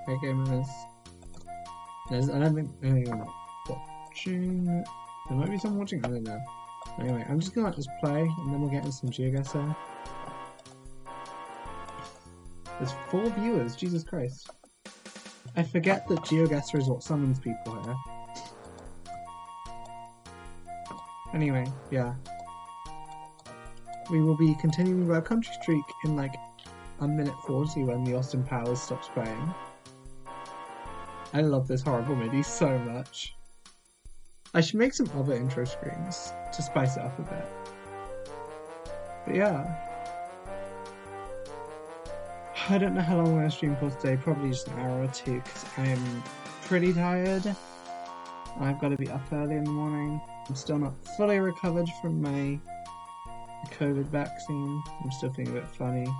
Hey gamers. I don't think anyone watching. There might be someone watching, I don't know. Anyway, I'm just gonna let this play and then we'll get into some GeoGuessr. There's 4 viewers, Jesus Christ. I forget that GeoGuessr is what summons people here. Anyway, yeah. We will be continuing our country streak in like a minute 40 when the Austin Powers stops playing. I love this horrible MIDI so much. I should make some other intro screens to spice it up a bit. But yeah. I don't know how long I'm going to stream for today, probably just an hour or 2 because I am pretty tired. I've got to be up early in the morning. I'm still not fully recovered from my COVID vaccine. I'm still feeling a bit funny.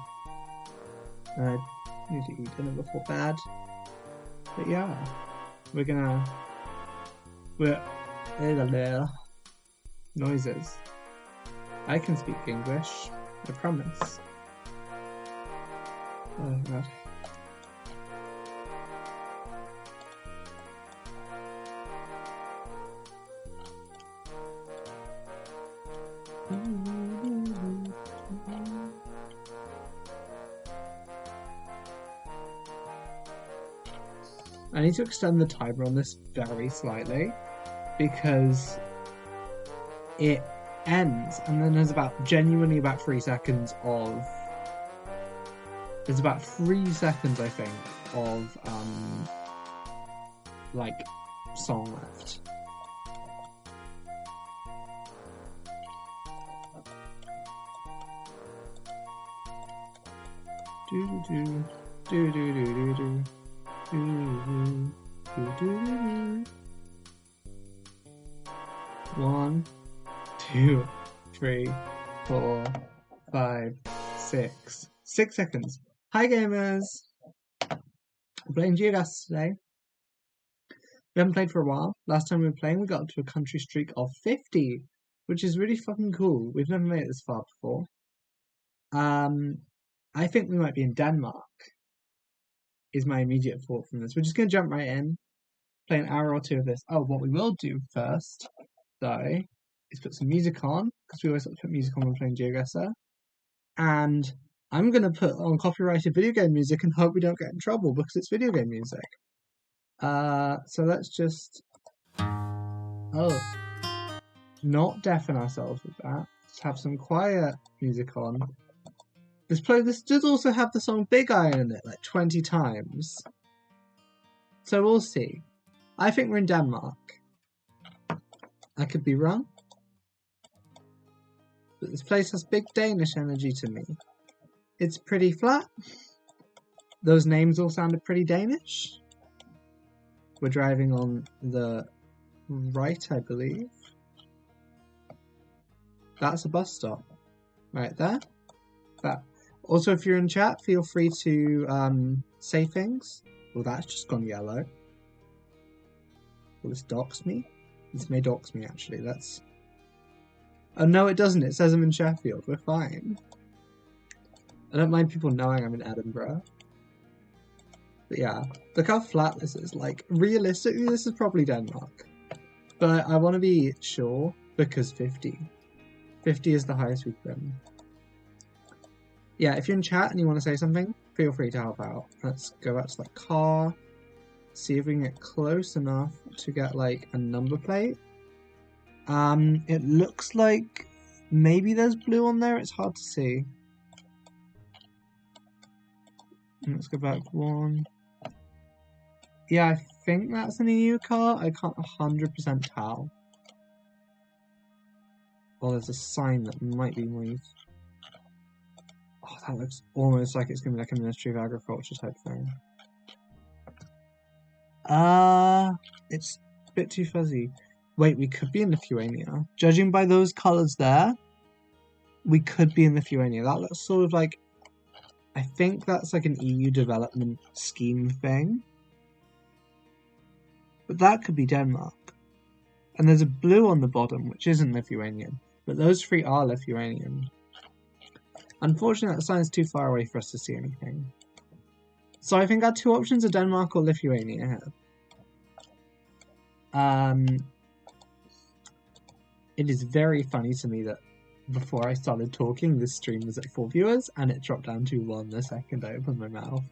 I need to eat dinner before bed. But yeah, we're noises. I can speak English, I promise. Oh god. I need to extend the timer on this very slightly because it ends and then there's genuinely about 3 seconds of there's about 3 seconds I think of like song left. Do do do do do do do. 1, 2, 3, 4, 5, 6. 6 seconds. Hi gamers! We're playing GeoGuessr today. We haven't played for a while. Last time we were playing we got up to a country streak of 50, which is really fucking cool. We've never made it this far before. I think we might be in Denmark. Is my immediate thought from this. We're just going to jump right in, play an hour or 2 of this. Oh, what we will do first, though, is put some music on, because we always like to put music on when playing GeoGuessr. And I'm going to put on copyrighted video game music and hope we don't get in trouble, because it's video game music. So let's just... Oh. Not deafen ourselves with that. Just have some quiet music on. This does also have the song Big Eye in it, like 20 times. So we'll see. I think we're in Denmark. I could be wrong. But this place has big Danish energy to me. It's pretty flat. Those names all sounded pretty Danish. We're driving on the right, I believe. That's a bus stop. Right there. That. Also, if you're in chat, feel free to say things. Well, that's just gone yellow. Will this dox me? This may dox me, actually. That's... Oh, no, it doesn't. It says I'm in Sheffield. We're fine. I don't mind people knowing I'm in Edinburgh. But yeah, look how flat this is. Like, realistically, this is probably Denmark. But I want to be sure because 50. 50 is the highest we've been. Yeah, if you're in chat and you want to say something, feel free to help out. Let's go back to the car. See if we can get close enough to get, like, a number plate. It looks like maybe there's blue on there. It's hard to see. Let's go back 1. Yeah, I think that's an EU car. I can't 100% tell. Oh, there's a sign that might be moved. Oh, that looks almost like it's going to be like a Ministry of Agriculture type thing. It's a bit too fuzzy. Wait, we could be in Lithuania. Judging by those colours there, We could be in Lithuania. That looks sort of like... I think that's like an EU development scheme thing. But that could be Denmark. And there's a blue on the bottom, which isn't Lithuanian. But those three are Lithuanian. Unfortunately, that sign's too far away for us to see anything. So I think our two options are Denmark or Lithuania here. It is very funny to me that before I started talking, this stream was at 4 viewers, and it dropped down to 1 the second I opened my mouth.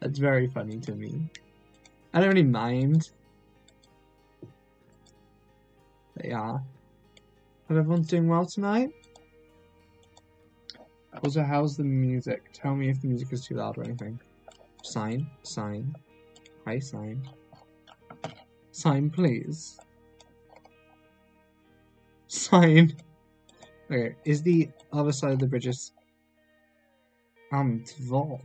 That's very funny to me. I don't really mind. But yeah. Hope everyone's doing well tonight. Also, how's the music? Tell me if the music is too loud or anything. Sign. Hi, sign. Sign, please. Sign. Okay, is the other side of the bridges... On board.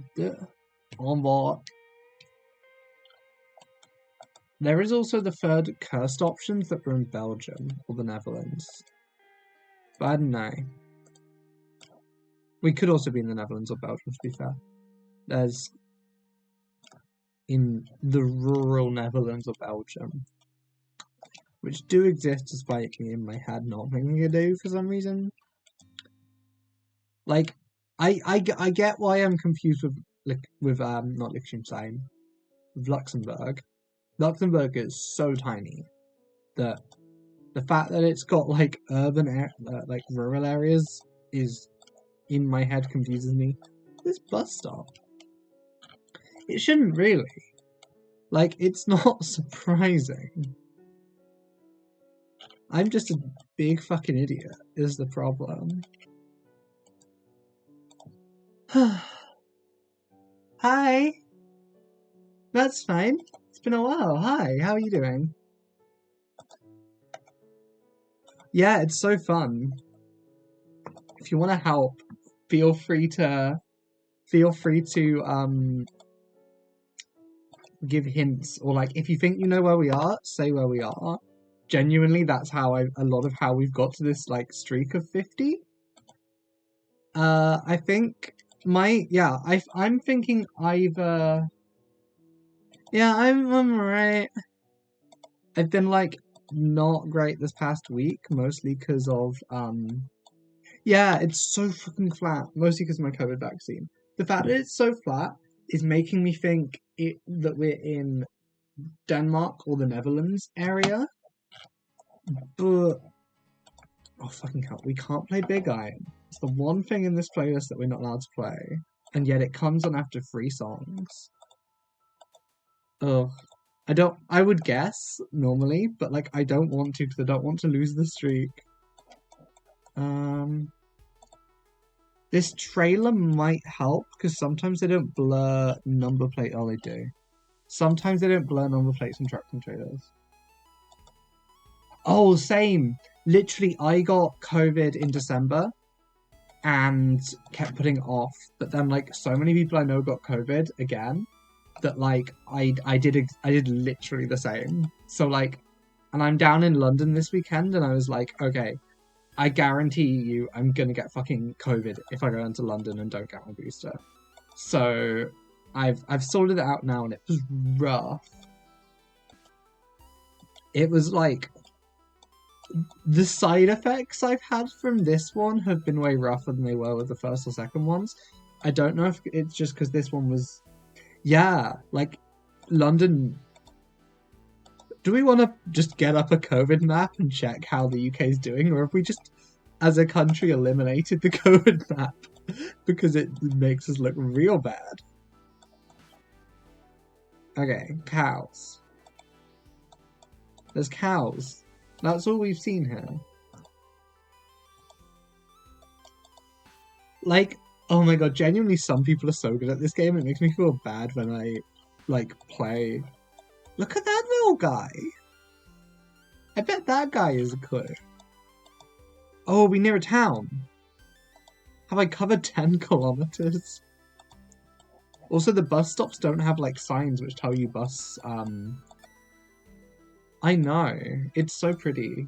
There is also the third cursed options that were in Belgium or the Netherlands. But I don't know. We could also be in the Netherlands or Belgium, to be fair. There's in the rural Netherlands or Belgium, which do exist despite me in my head not thinking they do for some reason. Like, I get why I'm confused with not Liechtenstein, with Luxembourg. Luxembourg is so tiny that the fact that it's got like like rural areas is in my head confuses me. This bus stop. It shouldn't really. Like, it's not surprising. I'm just a big fucking idiot, is the problem. Hi! That's fine. It's been a while. Hi, how are you doing? Yeah, it's so fun. If you want to help, feel free to give hints, or like if you think you know where we are, say where we are. Genuinely, that's how a lot of how we've got to this like streak of 50. I think I'm thinking either. Yeah, I'm alright. I've been like not great this past week, mostly because of yeah, it's so fucking flat, mostly because of my COVID vaccine. The fact that it's so flat is making me think that we're in Denmark or the Netherlands area. But oh fucking hell, we can't play Big Iron. It's the one thing in this playlist that we're not allowed to play, and yet it comes on after 3 songs. Ugh. I would guess normally, but like I don't want to because I don't want to lose the streak. This trailer might help because sometimes they don't blur number plate. Oh, they do. Sometimes they don't blur number plates in trucks and trailers. Oh, same. Literally, I got COVID in December and kept putting it off. But then, like, so many people I know got COVID again that, like, I did literally the same. So, like, and I'm down in London this weekend, and I was like, okay, I guarantee you I'm gonna get fucking COVID if I go into London and don't get my booster. So I've sorted it out now, and it was rough. It was like the side effects I've had from this one have been way rougher than they were with the first or second ones. I don't know if it's just because this one was, yeah, like London. Do we want to just get up a COVID map and check how the UK is doing, or have we just, as a country, eliminated the COVID map because it makes us look real bad? Okay, cows. There's cows. That's all we've seen here. Like, oh my god, genuinely some people are so good at this game, it makes me feel bad when I, like, play. Look at that little guy. I bet that guy is a clue. Oh, are we near a town? Have I covered 10 kilometers? Also, the bus stops don't have, like, signs which tell you bus, I know. It's so pretty.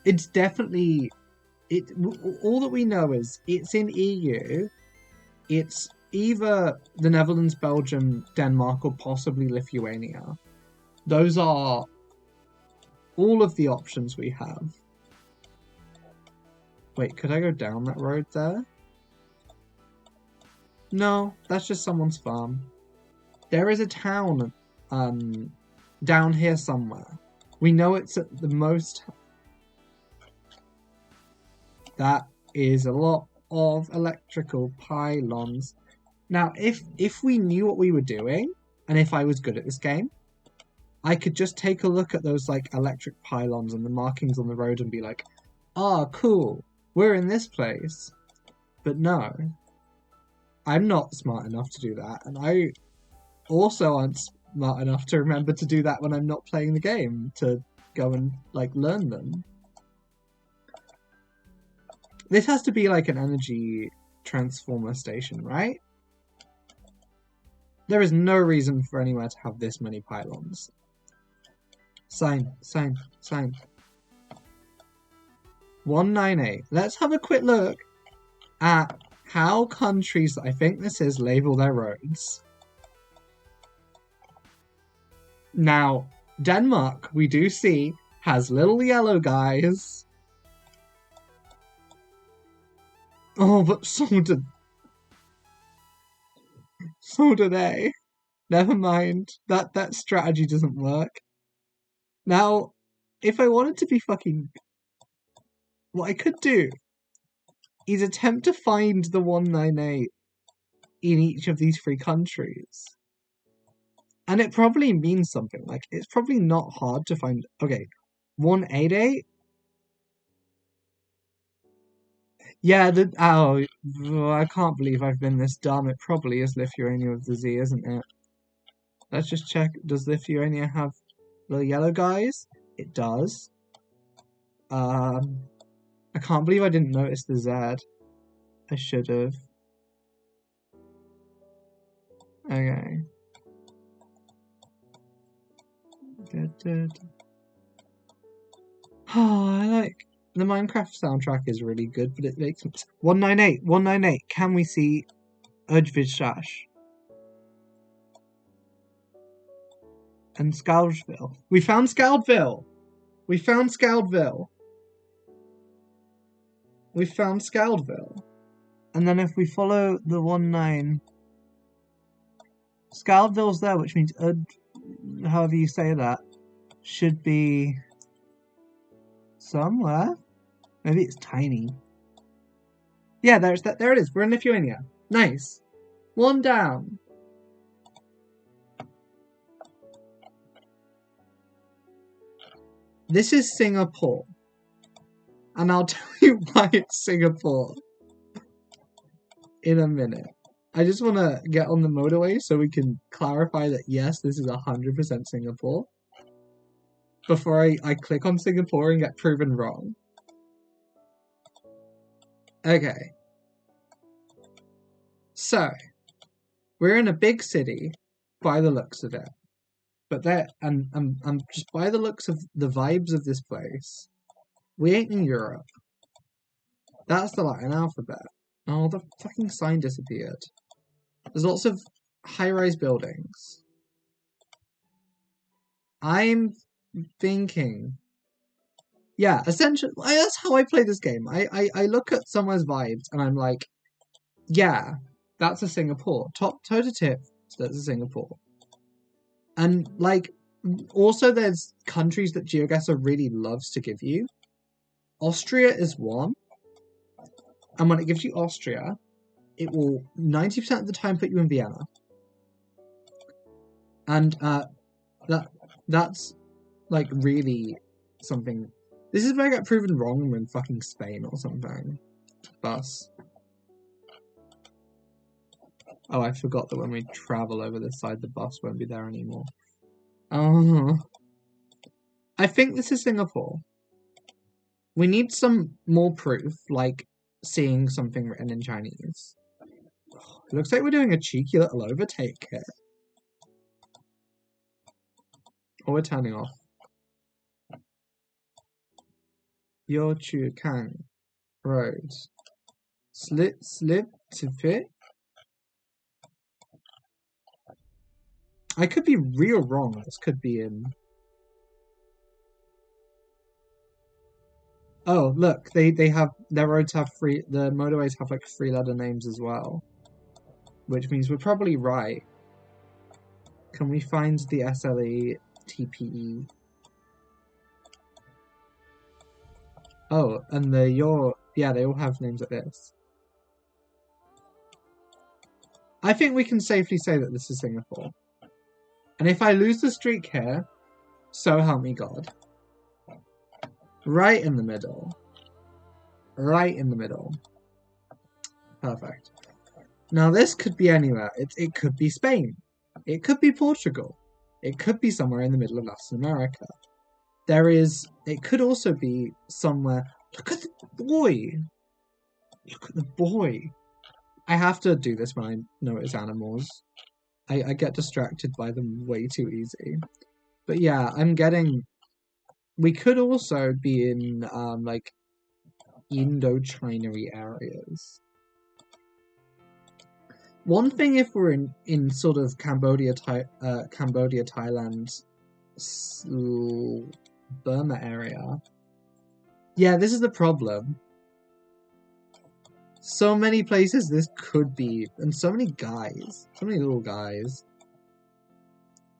It's definitely All that we know is it's in EU. It's either the Netherlands, Belgium, Denmark, or possibly Lithuania. Those are all of the options we have. Wait, could I go down that road there? No, that's just someone's farm. There is a town down here somewhere. We know it's at the most. That is a lot of electrical pylons. Now, if we knew what we were doing, and if I was good at this game, I could just take a look at those like electric pylons and the markings on the road and be like, ah, cool, we're in this place. But no, I'm not smart enough to do that, and I also aren't smart enough to remember to do that when I'm not playing the game, to go and like learn them. This has to be like an energy transformer station, right? There is no reason for anywhere to have this many pylons. Sign. 198. Let's have a quick look at how countries, I think this is, label their roads. Now, Denmark, we do see, has little yellow guys. Oh, but so do they. Never mind. That strategy doesn't work. Now, if I wanted to be fucking... What I could do is attempt to find the 198 in each of these three countries. And it probably means something. Like, it's probably not hard to find... Okay, 188? Yeah, I can't believe I've been this dumb. It probably is Lithuania with the Z, isn't it? Let's just check. Does Lithuania have the yellow guys? It does. I can't believe I didn't notice the Z. I should have. Okay. Oh, I like... The Minecraft soundtrack is really good, but it makes... 198! Can we see Erdvishash? And Scourgeville. We found Scourgeville! We found Scourgeville! And then if we follow the 19... Scourgeville's there, which means however you say that, should be somewhere. Maybe it's tiny. Yeah, there it is. We're in Lithuania. Nice. One down. This is Singapore. And I'll tell you why it's Singapore in a minute. I just want to get on the motorway so we can clarify that yes, this is 100% Singapore. Before I click on Singapore and get proven wrong. Okay. So, we're in a big city by the looks of it. But and just by the looks of the vibes of this place, we ain't in Europe. That's the Latin alphabet. Oh, the fucking sign disappeared. There's lots of high-rise buildings. I'm thinking... Yeah, essentially, that's how I play this game. I look at someone's vibes and I'm like, yeah, that's a Singapore. Top toe to tip, that's a Singapore. And, like, also there's countries that GeoGuessr really loves to give you. Austria is one. And when it gives you Austria, it will 90% of the time put you in Vienna. And that's, like, really something... This is where I get proven wrong when we're in fucking Spain or something. Bus. Oh, I forgot that when we travel over this side, the bus won't be there anymore. Oh. I think this is Singapore. We need some more proof, like seeing something written in Chinese. It looks like we're doing a cheeky little overtake here. Or we're turning off. 要去看 road. Slip to fit. I could be real wrong. This could be in. Oh, look, they have their roads have the motorways have like 3-letter names as well, which means we're probably right. Can we find the SLE TPE? Oh, and they all have names like this. I think we can safely say that this is Singapore. And if I lose the streak here, so help me God. Right in the middle. Right in the middle. Perfect. Now this could be anywhere. It could be Spain. It could be Portugal. It could be somewhere in the middle of Latin America. It could also be somewhere. Look at the boy. Look at the boy. I have to do this when I notice animals. I get distracted by them way too easy. But yeah, we could also be in like Indochina-y areas. One thing if we're in sort of Cambodia, Thailand, Burma area. Yeah, this is the problem. So many places this could be, and so many guys, so many little guys.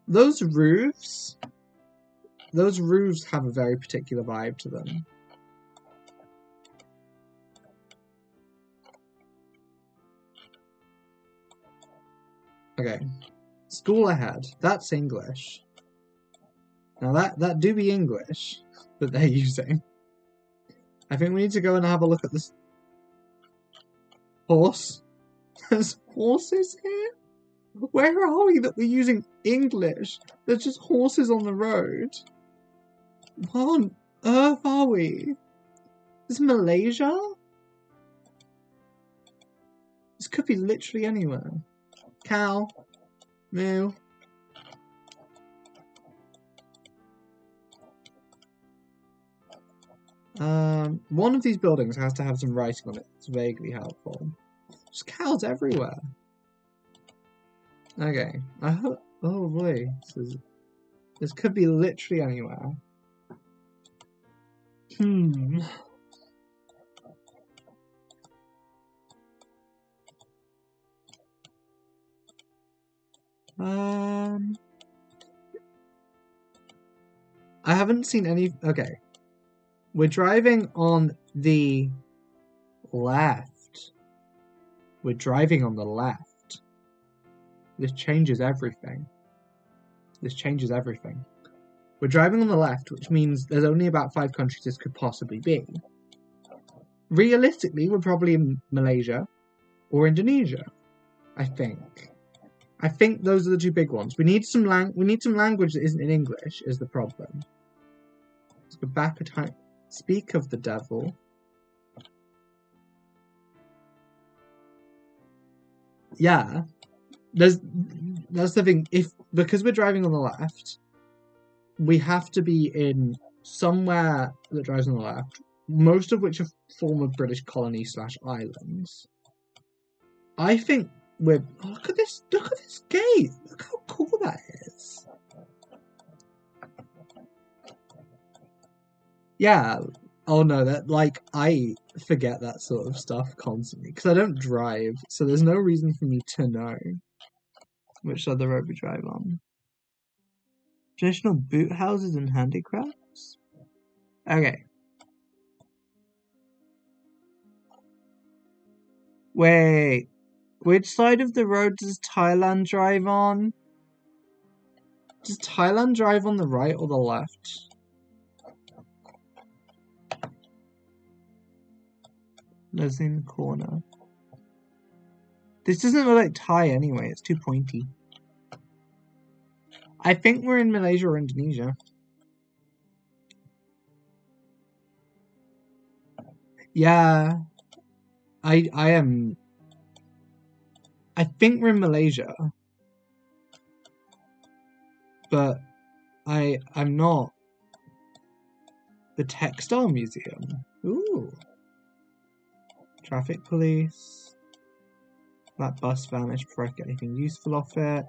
Those roofs have a very particular vibe to them. Okay, school ahead. That's English. Now that do be English that they're using. I think we need to go and have a look at this horse. There's horses here? Where are we that we're using English? There's just horses on the road. What on earth are we? Is this Malaysia? This could be literally anywhere. Cow. Moo. One of these buildings has to have some writing on it. It's vaguely helpful. There's cows everywhere. Okay. I hope. Oh boy. This could be literally anywhere. I haven't seen any. Okay. We're driving on the left. We're driving on the left. This changes everything. This changes everything. We're driving on the left, which means there's only about 5 countries this could possibly be. Realistically, we're probably in Malaysia or Indonesia, I think. I think those are the 2 big ones. We need some language that isn't in English is the problem. Let's go back a time. Speak of the devil. Yeah. That's the thing. Because we're driving on the left, we have to be in somewhere that drives on the left, most of which are former British colonies / islands. I think we're. Oh, look at this gate. Look how cool that is. Yeah. Oh no, I forget that sort of stuff constantly because I don't drive, so there's no reason for me to know which other road we drive on. Traditional boot houses and handicrafts? Okay. Wait. Which side of the road does Thailand drive on? Does Thailand drive on the right or the left? There's in the corner. This doesn't look like Thai anyway, it's too pointy. I think we're in Malaysia or Indonesia. Yeah. I am. I think we're in Malaysia. But I'm not. The Textile Museum. Ooh. Traffic police. That bus vanished before I get anything useful off it.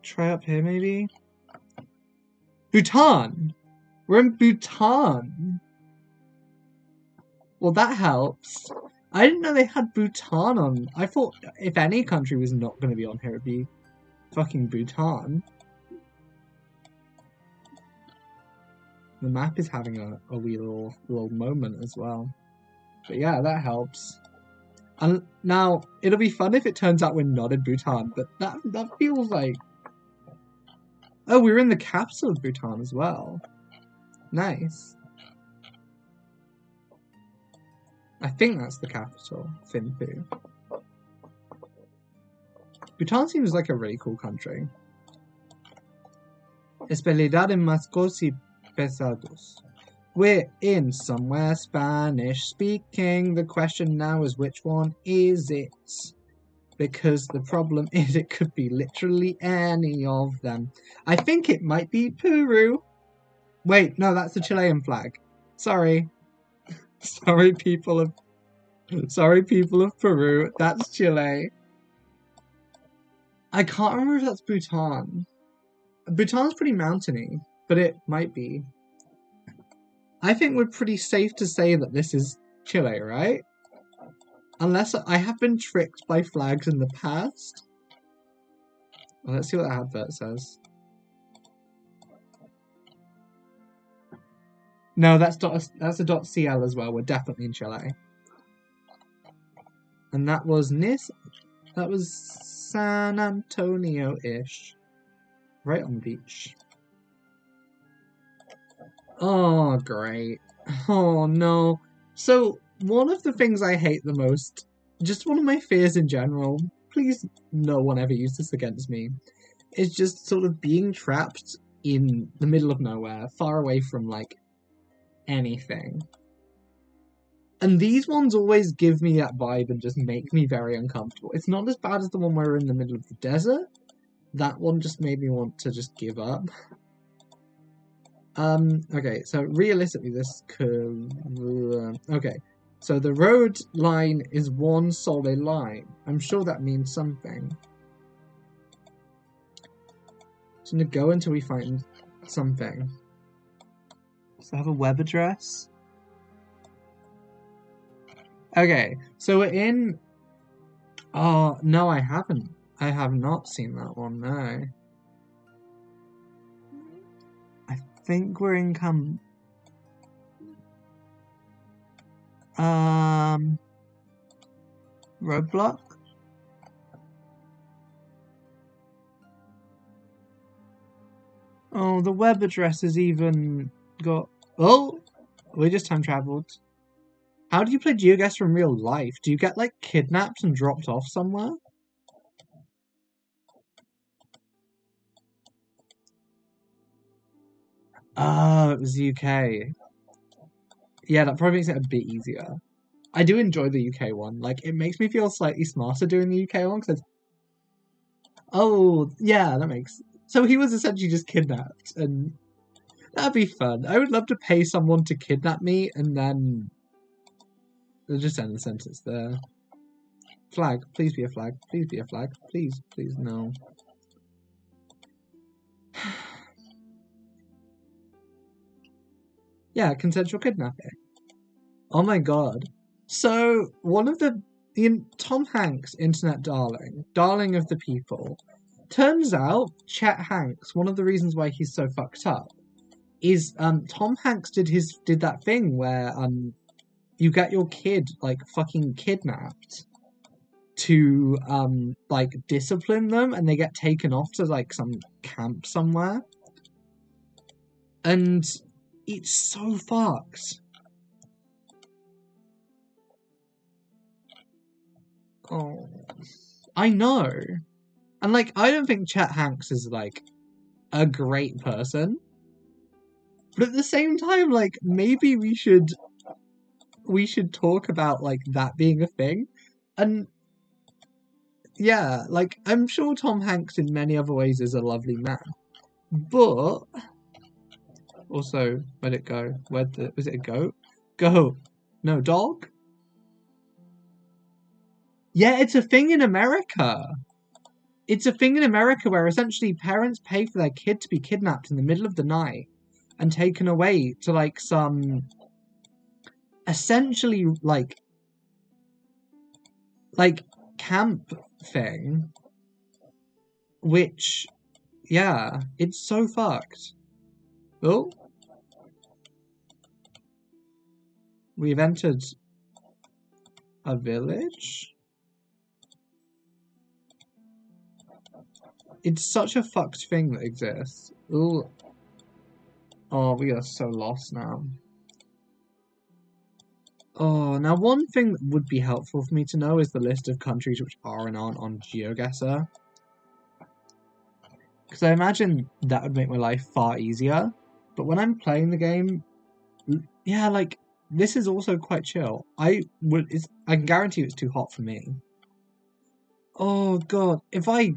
Try up here, maybe? Bhutan! We're in Bhutan! Well, that helps. I didn't know they had Bhutan on. I thought if any country was not going to be on here, it'd be fucking Bhutan. The map is having a wee little moment as well. But yeah, that helps. And now, it'll be fun if it turns out we're not in Bhutan, but that feels like... Oh, we're in the capital of Bhutan as well. Nice. I think that's the capital, Thimphu. Bhutan seems like a really cool country. Especialidad en mascos y pesados. We're in somewhere Spanish speaking. The question now is which one is it? Because the problem is it could be literally any of them. I think it might be Peru. Wait, no, that's the Chilean flag. Sorry. Sorry, people of Peru. That's Chile. I can't remember if that's Bhutan. Bhutan's pretty mountainy, but it might be. I think we're pretty safe to say that this is Chile, right? Unless I have been tricked by flags in the past. Well, let's see what that advert says. No, that's a .cl as well. We're definitely in Chile. And that was San Antonio-ish. Right on the beach. Oh, great. Oh, no. So, one of the things I hate the most, just one of my fears in general, please no one ever use this against me, is just sort of being trapped in the middle of nowhere, far away from, like, anything. And these ones always give me that vibe and just make me very uncomfortable. It's not as bad as the one where we're in the middle of the desert. That one just made me want to just give up. Okay, so realistically this could... okay, so the road line is one solid line. I'm sure that means something. Just gonna go until we find something. Does it have a web address? Okay, so we're in... Oh, no, I haven't. I have not seen that one, no. I think we're in Roadblock? Oh, the web address has even got... Oh! We just time traveled. How do you play GeoGuessr in real life? Do you get, like, kidnapped and dropped off somewhere? Oh, it was UK. Yeah, that probably makes it a bit easier. I do enjoy the UK one. Like, it makes me feel slightly smarter doing the UK one, because oh, yeah, that makes... So he was essentially just kidnapped, and that'd be fun. I would love to pay someone to kidnap me, and then... They'll just end the sentence there. Flag. Please be a flag. Please be a flag. Please, please, no. Yeah, consensual kidnapping. Oh my god. So, one of the Tom Hanks, internet darling of the people, turns out Chet Hanks, one of the reasons why he's so fucked up, is Tom Hanks did that thing where you get your kid like fucking kidnapped to like discipline them, and they get taken off to like some camp somewhere, and it's so fucked. Oh, I know. And like, I don't think Chet Hanks is like a great person, but at the same time, like, maybe we should talk about like that being a thing. And yeah, like, I'm sure Tom Hanks in many other ways is a lovely man, but also, where'd it go? Was it a goat? Goat. No, dog? Yeah, it's a thing in America. It's a thing in America where essentially parents pay for their kid to be kidnapped in the middle of the night and taken away to like some essentially like camp thing, which yeah, it's so fucked. Oh, we've entered a village. It's such a fucked thing that exists. Ooh. Oh, we are so lost now. Oh, now one thing that would be helpful for me to know is the list of countries which are and aren't on GeoGuessr. Because I imagine that would make my life far easier. But when I'm playing the game, yeah, like, this is also quite chill. I can guarantee you it's too hot for me. Oh god, if I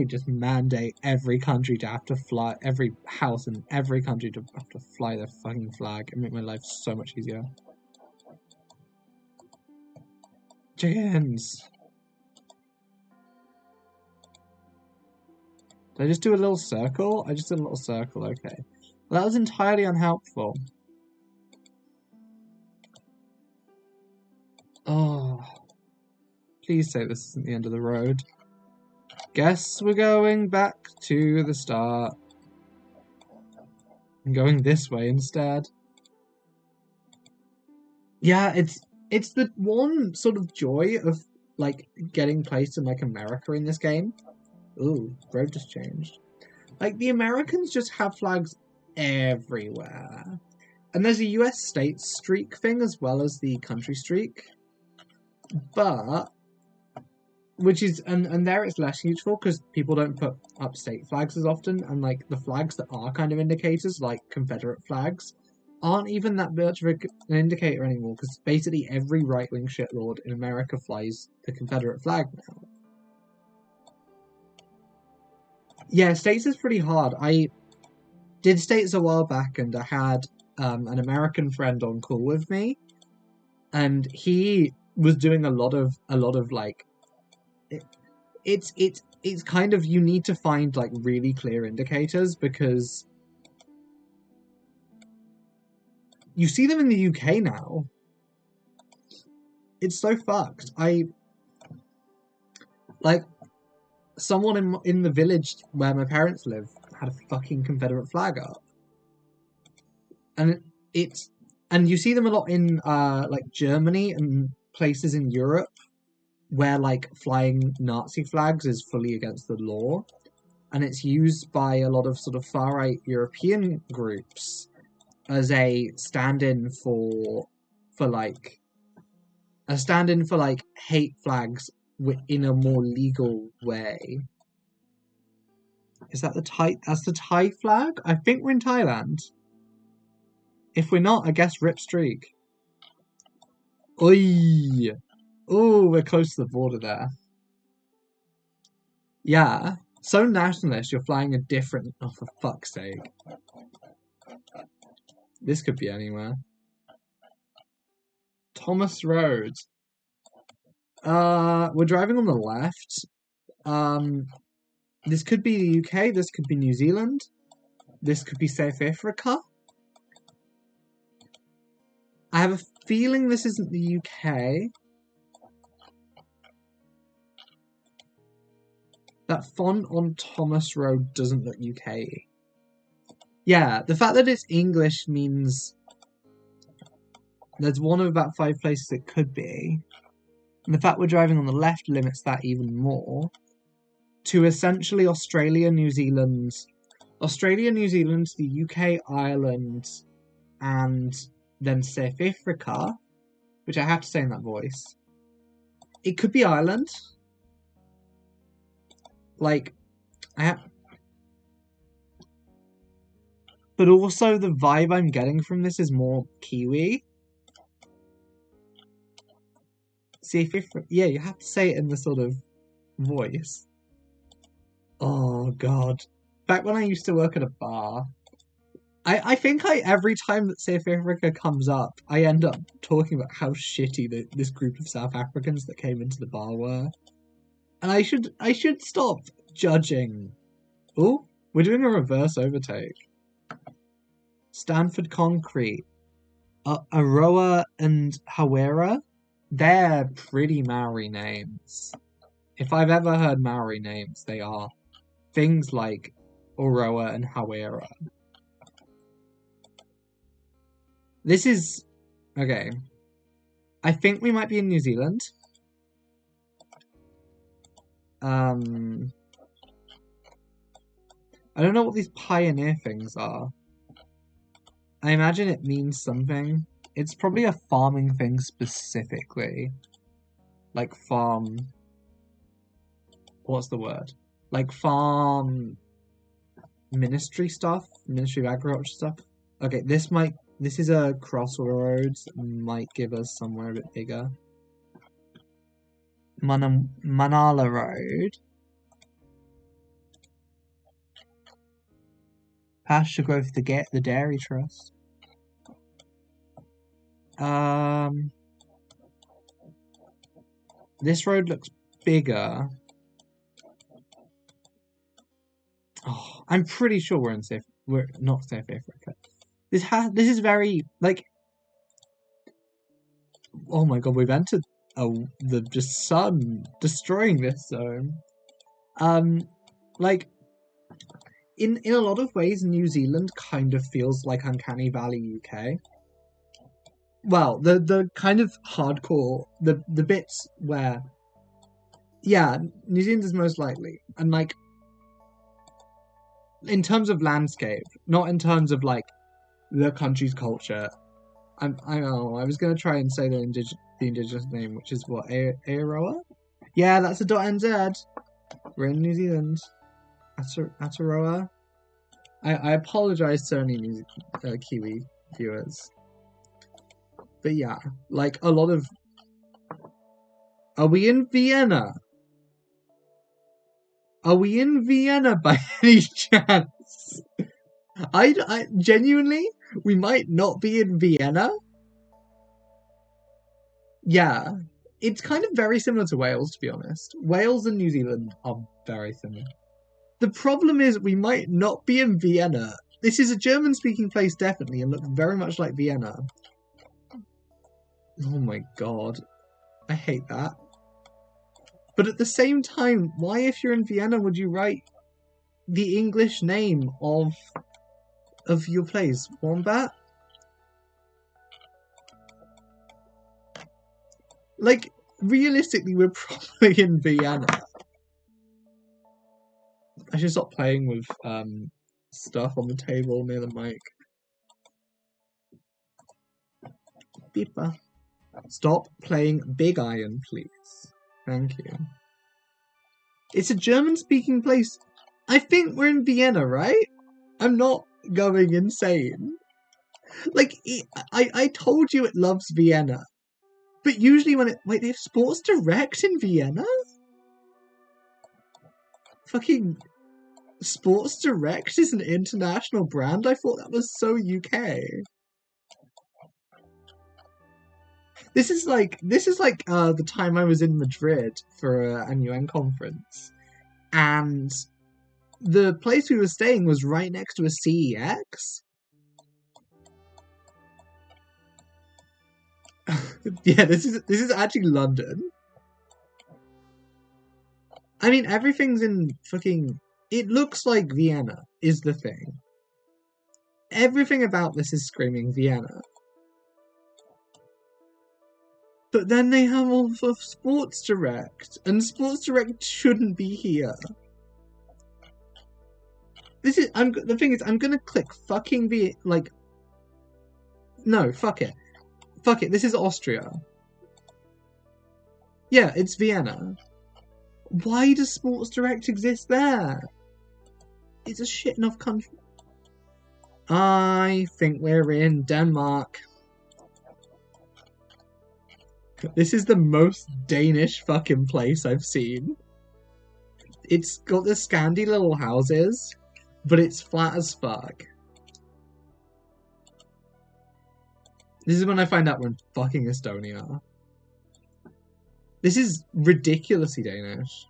just mandate every country to have to fly, every house in every country to have to fly their fucking flag and make my life so much easier. Chickens! Did I just do a little circle? I just did a little circle, okay. Well, that was entirely unhelpful. Oh. Please say this isn't the end of the road. Guess we're going back to the start. I'm going this way instead. Yeah, it's the one sort of joy of like getting placed in like America in this game. Ooh, road just changed. Like the Americans just have flags everywhere. And there's a US state streak thing as well as the country streak. But which is and there it's less useful because people don't put up state flags as often, and like the flags that are kind of indicators, like Confederate flags, aren't even that much of an indicator anymore because basically every right-wing shitlord in America flies the Confederate flag now. Yeah, states is pretty hard. I did states a while back, and I had an American friend on call with me, and he was doing a lot of like it's kind of you need to find like really clear indicators because you see them in the UK now. It's so fucked. I like someone in the village where my parents live had a fucking Confederate flag up, and it's and you see them a lot in like Germany and places in Europe where like flying Nazi flags is fully against the law, and it's used by a lot of sort of far right European groups as a stand-in for like a stand-in for like hate flags in a more legal way. Is that the Thai? That's the Thai flag. I think we're in Thailand. If we're not, I guess rip streak. Oi! Oh, we're close to the border there. Yeah. So nationalist, you're flying a different. Oh, for fuck's sake! This could be anywhere. Thomas Road. We're driving on the left. This could be the UK. This could be New Zealand. This could be South Africa. I have a feeling this isn't the UK. That font on Thomas Road doesn't look UK. Yeah, the fact that it's English means there's one of about 5 places it could be. And the fact we're driving on the left limits that even more to essentially Australia, New Zealand, the UK, Ireland, and then South Africa, which I have to say in that voice. It could be Ireland. Like, but also the vibe I'm getting from this is more Kiwi. See if yeah, you have to say it in the sort of voice. Oh god. Back when I used to work at a bar, I think every time that South Africa comes up, I end up talking about how shitty this group of South Africans that came into the bar were. And I should stop judging. Oh, we're doing a reverse overtake. Stanford Concrete. Aroa and Hawera, they're pretty Maori names. If I've ever heard Maori names, they are things like Oroa and Hawera. This is... okay. I think we might be in New Zealand. I don't know what these pioneer things are. I imagine it means something. It's probably a farming thing specifically. Like farm... what's the word? Like farm... ministry stuff? Ministry of Agriculture stuff? Okay, this is a crossroads that might give us somewhere a bit bigger. Manala Road. Pasture growth, the Dairy Trust. This road looks bigger. Oh, I'm pretty sure we're not South Africa. This is very like. Oh my god, we've entered the just sun destroying this zone. Like in a lot of ways, New Zealand kind of feels like Uncanny Valley UK. Well, the kind of hardcore the bits where, yeah, New Zealand is most likely, and like in terms of landscape, not in terms of like the country's culture. I know I was gonna try and say the indigenous name, which is what, Aotearoa? Yeah, that's a .nz. We're in New Zealand. Aotearoa. I apologize to any Kiwi viewers. But yeah, like a lot of... Are we in Vienna? Are we in Vienna by any chance? I genuinely, we might not be in Vienna. Yeah, it's kind of very similar to Wales, to be honest. Wales and New Zealand are very similar. The problem is we might not be in Vienna. This is a German-speaking place, definitely, and looks very much like Vienna. Oh my god. I hate that. But at the same time, why, if you're in Vienna, would you write the English name of your place? Wombat? Like, realistically, we're probably in Vienna. I should stop playing with stuff on the table near the mic. Beeper. Stop playing Big Iron, please. Thank you. It's a German-speaking place. I think we're in Vienna, right? I'm not going insane. Like, I told you it loves Vienna. But usually when it... Wait, they have Sports Direct in Vienna? Fucking... Sports Direct is an international brand? I thought that was so UK. This is like the time I was in Madrid for an UN conference, and the place we were staying was right next to a CEX. Yeah, this is actually London. I mean, everything's in fucking... It looks like Vienna, is the thing. Everything about this is screaming Vienna. But then they have all of Sports Direct, and Sports Direct shouldn't be here. The thing is, I'm gonna click fucking no, fuck it. Fuck it, this is Austria. Yeah, it's Vienna. Why does Sports Direct exist there? It's a shit enough country. I think we're in Denmark. This is the most Danish fucking place I've seen. It's got the Scandi little houses, but it's flat as fuck. This is when I find out we're in fucking Estonia. This is ridiculously Danish.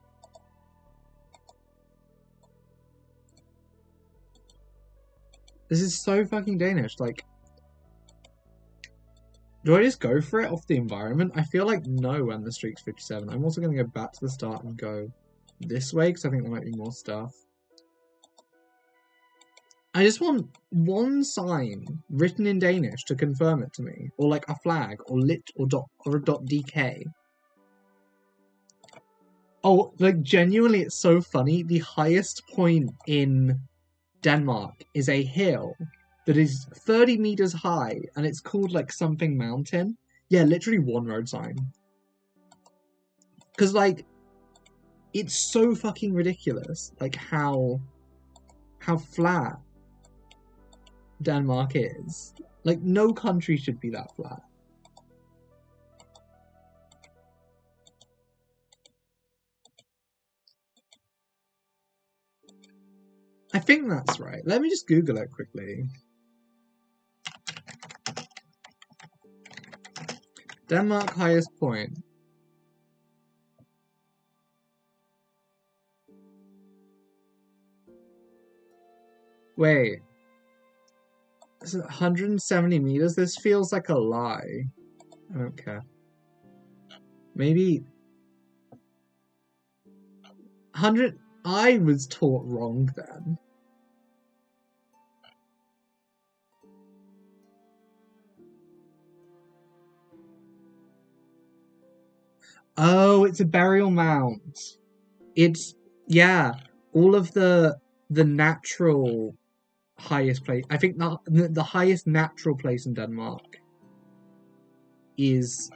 This is so fucking Danish. Like, do I just go for it off the environment? I feel like no when the streak's 57. I'm also going to go back to the start and go this way because I think there might be more stuff. I just want one sign written in Danish to confirm it to me, or like a flag, or lit, or a .dk. Oh, like genuinely, it's so funny. The highest point in Denmark is a hill that is 30 meters high, and it's called like something mountain. Yeah, literally one road sign. Because like, it's so fucking ridiculous, like how flat Denmark is. Like, no country should be that flat. I think that's right. Let me just Google it quickly. Denmark highest point. Wait. Is it 170 meters? This feels like a lie. I don't care. Maybe 100. I was taught wrong then. Oh, it's a burial mound. It's, yeah, all of the natural highest place. I think the highest natural place in Denmark is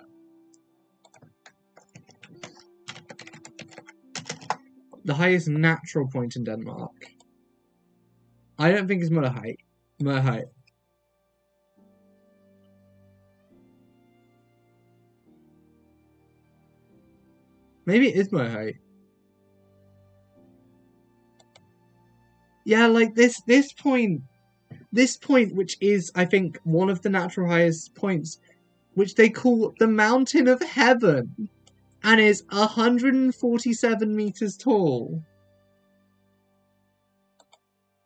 the highest natural point in Denmark. I don't think it's Møllehøj. Møllehøj. Maybe it is Møllehøj. Yeah, like this point, which is, I think, one of the natural highest points, which they call the Mountain of Heaven, and is 147 meters tall.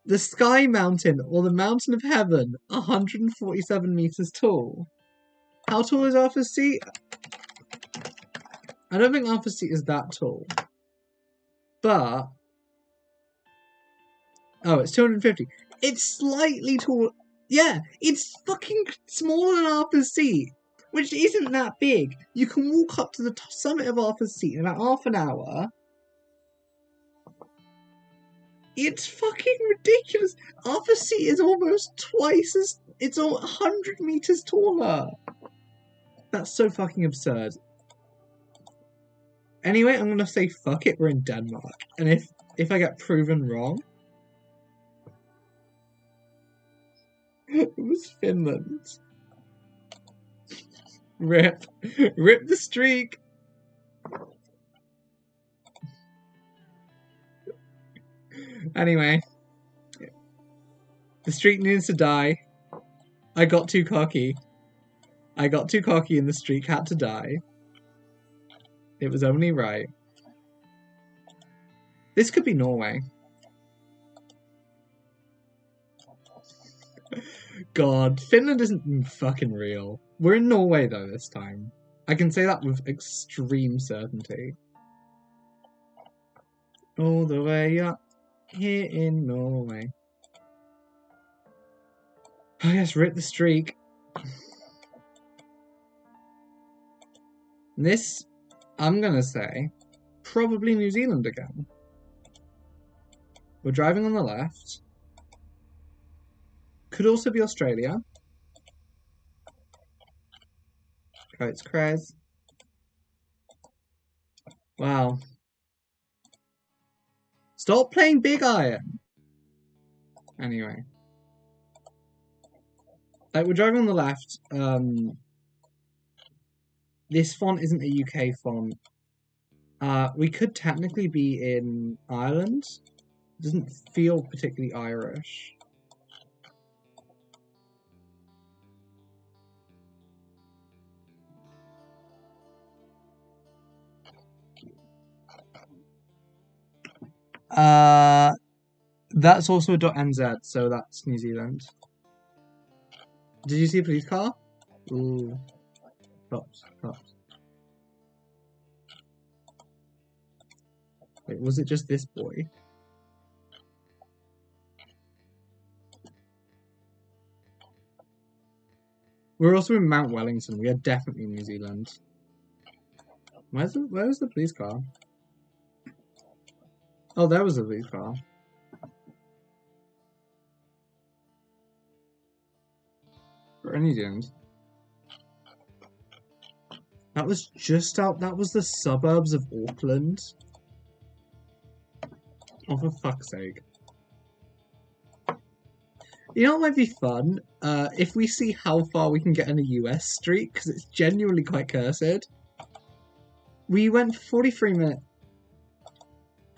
The Sky Mountain, or the Mountain of Heaven, 147 meters tall. How tall is Arthur's Seat? I don't think Arthur's Seat is that tall. But... oh, it's 250. It's slightly tall. Yeah, it's fucking smaller than Arthur's Seat, which isn't that big. You can walk up to the summit of Arthur's Seat in about half an hour. It's fucking ridiculous. Arthur's Seat is almost twice as... it's 100 meters taller. That's so fucking absurd. Anyway, I'm gonna say fuck it, we're in Denmark. And if I get proven wrong... it was Finland. Rip. Rip the streak. Anyway. The streak needs to die. I got too cocky. And the streak had to die. It was only right. This could be Norway. God, Finland isn't fucking real. We're in Norway though this time. I can say that with extreme certainty. All the way up here in Norway. Oh yes, rip the streak. This, I'm gonna say, probably New Zealand again. We're driving on the left. Could also be Australia. Oh, it's Krez. Wow. Stop playing Big Iron! Anyway. Like, we're driving on the left. This font isn't a UK font. We could technically be in Ireland. It doesn't feel particularly Irish. That's also a .nz, so that's New Zealand. Did you see a police car? Ooh. Cops. Wait, was it just this boy? We're also in Mount Wellington. We are definitely in New Zealand. Where's the police car? Oh, there was the police car. We're in New Zealand. That was just out. That was the suburbs of Auckland. Oh, for fuck's sake. You know what might be fun? If we see how far we can get in a US streak, because it's genuinely quite cursed. We went 43 minutes.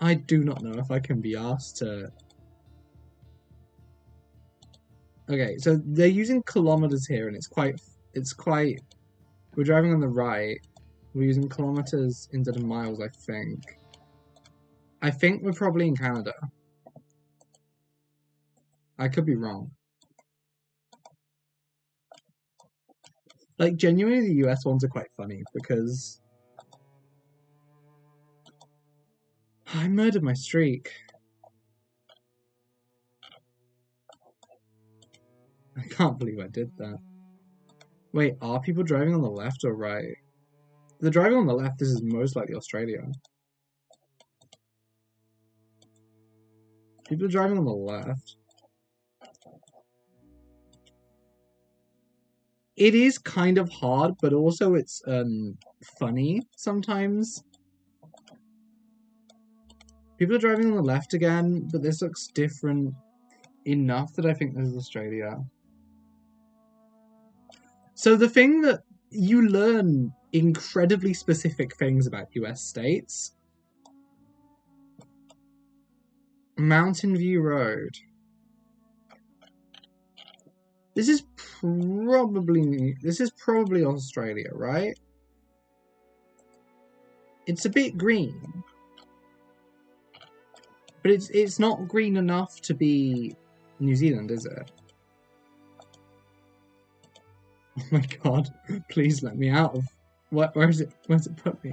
I do not know if I can be asked to... Okay, so they're using kilometers here, and it's quite... We're driving on the right. We're using kilometers instead of miles, I think. I think we're probably in Canada. I could be wrong. Like, genuinely, the US ones are quite funny, because... I murdered my streak. I can't believe I did that. Wait, are people driving on the left or right? If they're driving on the left, this is most likely Australia. People are driving on the left. It is kind of hard, but also it's funny sometimes. People are driving on the left again, but this looks different enough that I think this is Australia. So the thing that you learn incredibly specific things about US states. Mountain View Road. This is probably Australia, right? It's a bit green. But it's not green enough to be New Zealand, is it? Oh my god, please let me out of... Where's it put me?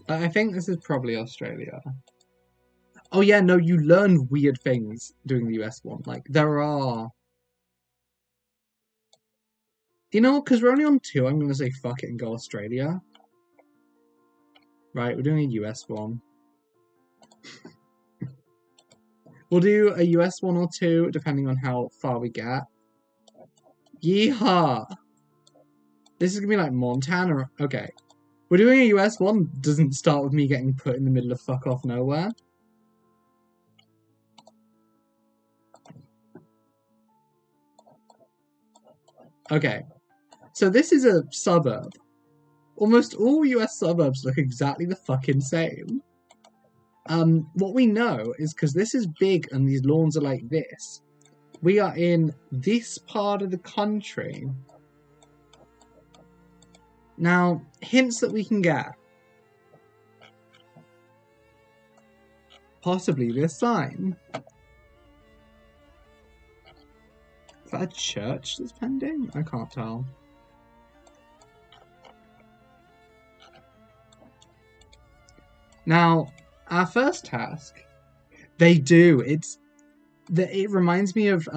I think this is probably Australia. Oh yeah, no, you learn weird things doing the US one. Like, there are... You know, because we're only on 2, I'm going to say fuck it and go Australia. Right, we're doing a US one. We'll do a US one or 2, depending on how far we get. Yeehaw! This is going to be like Montana. Okay. We're doing a US one. Doesn't start with me getting put in the middle of fuck off nowhere. Okay. So this is a suburb. Almost all US suburbs look exactly the fucking same. What we know is because this is big and these lawns are like this, we are in this part of the country. Now, hints that we can get. Possibly this sign. Is that a church that's pending? I can't tell. Now, our first task, they do. It reminds me of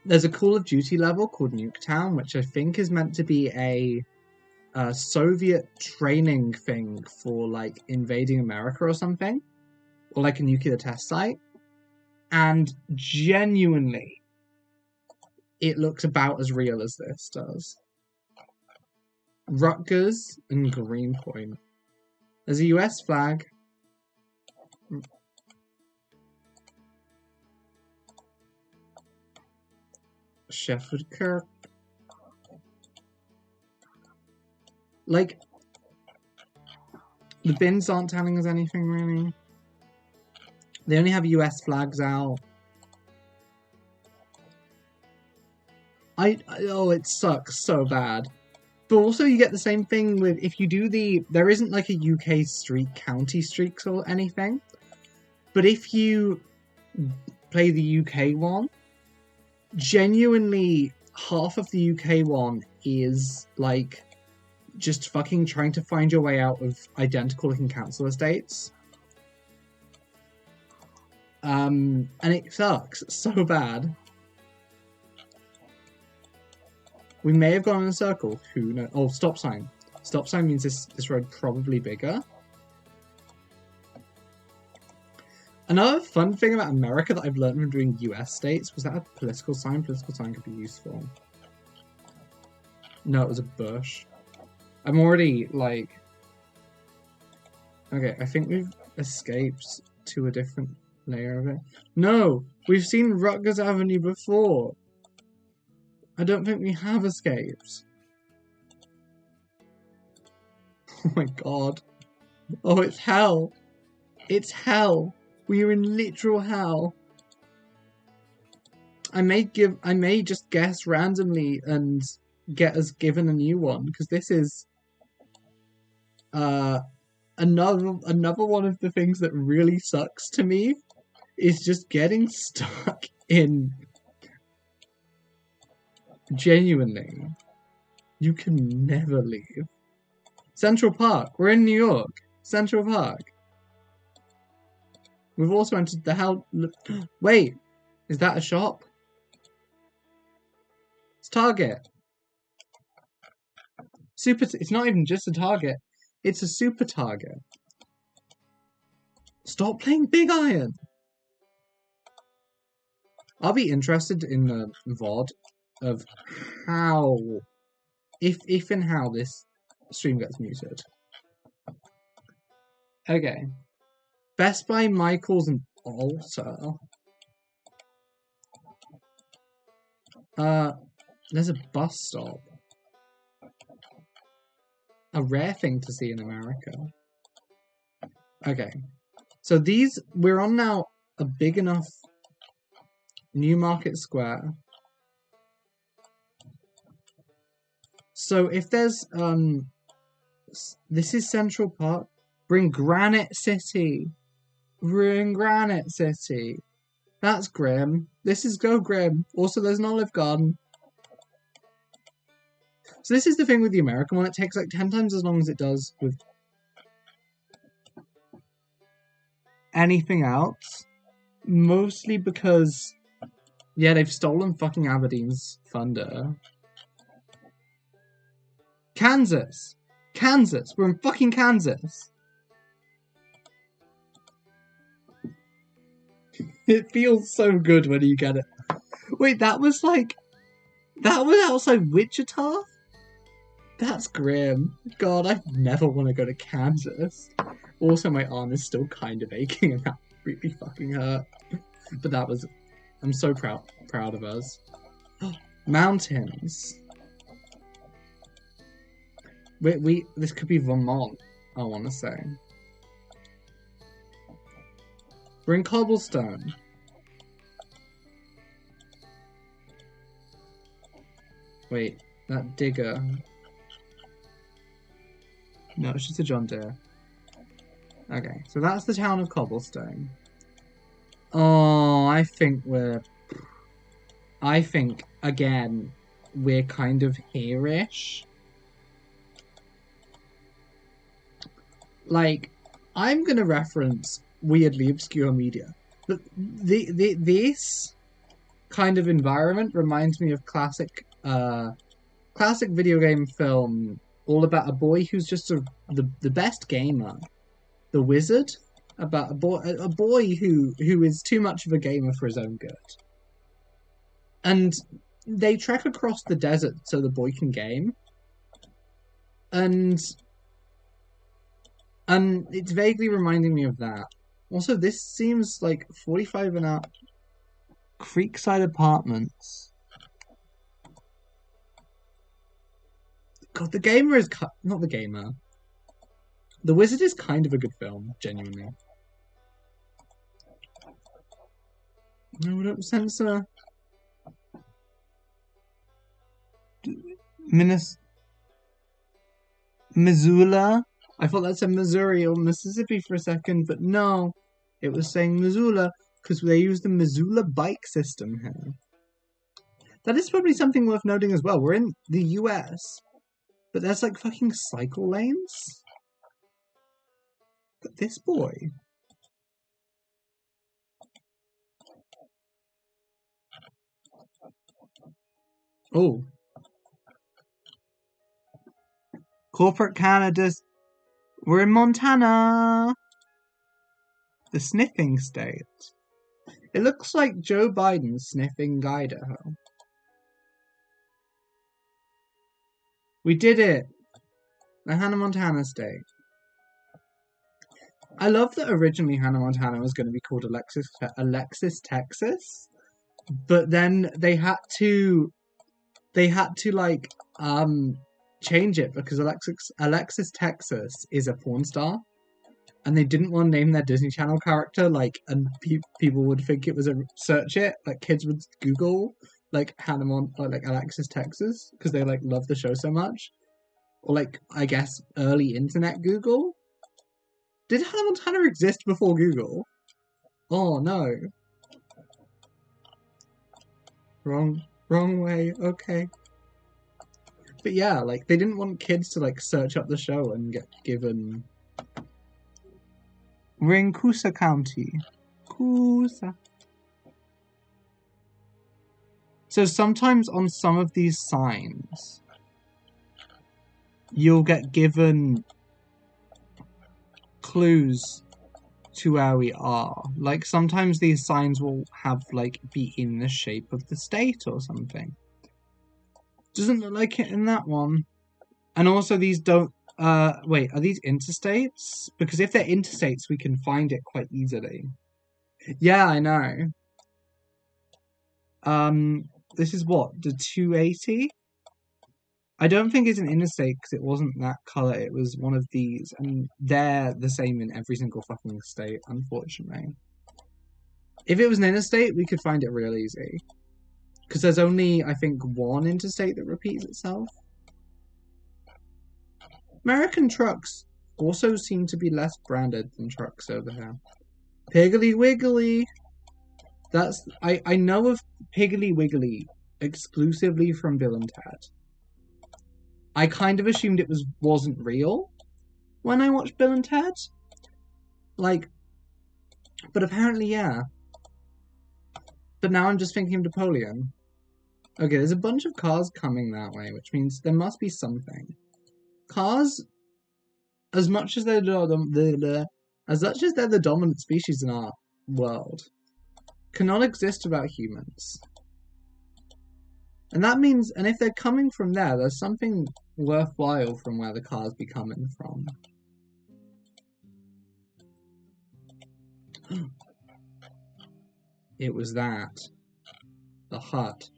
there's a Call of Duty level called Nuketown, which I think is meant to be a Soviet training thing for like invading America or something, or like a nuclear test site. And genuinely, it looks about as real as this does. Rutgers and Greenpoint. There's a US flag. Sheffield Kirk. Like, the bins aren't telling us anything really. They only have US flags out. Oh, it sucks so bad. But also you get the same thing with, if you do there isn't like a UK streak, county streaks or anything. But if you play the UK one, genuinely half of the UK one is like just fucking trying to find your way out of identical looking council estates. And it sucks so bad. We may have gone in a circle. Who knows? Oh, stop sign. Stop sign means this road probably bigger. Another fun thing about America that I've learned from doing US states was that a political sign. Political sign could be useful. No, it was a bush. I'm already, like... Okay, I think we've escaped to a different layer of it. No! We've seen Rutgers Avenue before! I don't think we have escaped. Oh my god. Oh, it's hell! It's hell! We are in literal hell. I may just guess randomly and get us given a new one, because this is another one of the things that really sucks to me is just getting stuck in. Genuinely, you can never leave. Central Park. We're in New York. Central Park. We've also entered the hell. Wait, is that a shop? It's Target. It's not even just a Target. It's a super Target. Stop playing Big Iron. I'll be interested in the VOD of how, if and how this stream gets muted. Okay. Best Buy, Michaels, and Ulta. There's a bus stop. A rare thing to see in America. Okay. So we're on now a big enough Newmarket Square. So if there's, this is Central Park. We're in Granite City. We're in Granite City. That's grim. This is Go Grim. Also, there's an Olive Garden. So this is the thing with the American one. It takes like 10 times as long as it does with anything else. Mostly because, yeah, they've stolen fucking Aberdeen's thunder. Kansas! Kansas! We're in fucking Kansas! It feels so good when you get it. Wait, that was outside Wichita? That's grim. God, I never want to go to Kansas. Also, my arm is still kind of aching and that really fucking hurt. But I'm so proud of us. Mountains. This could be Vermont, I want to say. We're in Cobblestone. Wait, that digger. No, it's just a John Deere. Okay, so that's the town of Cobblestone. Oh, I think, again, we're kind of here-ish. Like, I'm gonna reference weirdly obscure media. But this kind of environment reminds me of classic video game film all about a boy who's just the best gamer. The Wizard, about a boy who is too much of a gamer for his own good. And they trek across the desert so the boy can game. And it's vaguely reminding me of that. Also, this seems like 45 and up. Creekside Apartments. God, The Gamer is... Not The Gamer. The Wizard is kind of a good film, genuinely. No, don't censor. Missoula? I thought that said Missouri or Mississippi for a second, but no. It was saying Missoula because they use the Missoula bike system here. That is probably something worth noting as well. We're in the US, but there's like fucking cycle lanes. But this boy. Oh. Corporate Canada's. We're in Montana. The sniffing state. It looks like Joe Biden sniffing Idaho. We did it! The Hannah Montana state. I love that originally Hannah Montana was going to be called Alexis, Texas, but then they had to like change it because Alexis Texas is a porn star, and they didn't want to name their Disney Channel character like, and people would think it was search it, like kids would Google like like Alexis Texas because they like love the show so much, or like I guess early internet Google. Did Hannah Montana exist before Google? Oh no. Wrong way, okay. But yeah, like they didn't want kids to like search up the show and get given. We're in Coosa County. Coosa. So sometimes on some of these signs, you'll get given clues to where we are. Like sometimes these signs will have like be in the shape of the state or something. Doesn't look like it in that one. And also these don't wait, are these interstates? Because if they're interstates we can find it quite easily. Yeah, I know. This is what, the 280? I don't think it's an interstate because it wasn't that color. It was one of these, and they're the same in every single fucking state, unfortunately. If it was an interstate, we could find it real easy. Because there's only, I think, one interstate that repeats itself. American trucks also seem to be less branded than trucks over here. Piggly Wiggly! I know of Piggly Wiggly exclusively from Bill and Ted. I kind of assumed it wasn't real when I watched Bill and Ted. Like, but apparently, yeah. But now I'm just thinking of Napoleon. Okay, there's a bunch of cars coming that way, which means there must be something. Cars, as much as they're the dominant species in our world, cannot exist without humans. And that means, and if they're coming from there, there's something worthwhile from where the cars be coming from. It was that. The hut.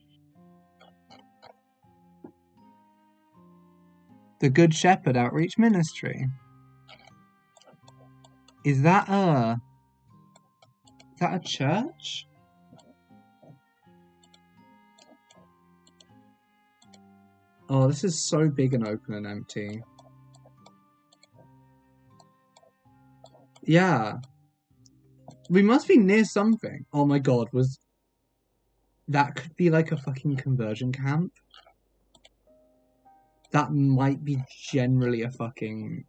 The Good Shepherd Outreach Ministry. Is that a church? Oh, this is so big and open and empty. Yeah. We must be near something. Oh my god, that could be like a fucking conversion camp? That might be generally a fucking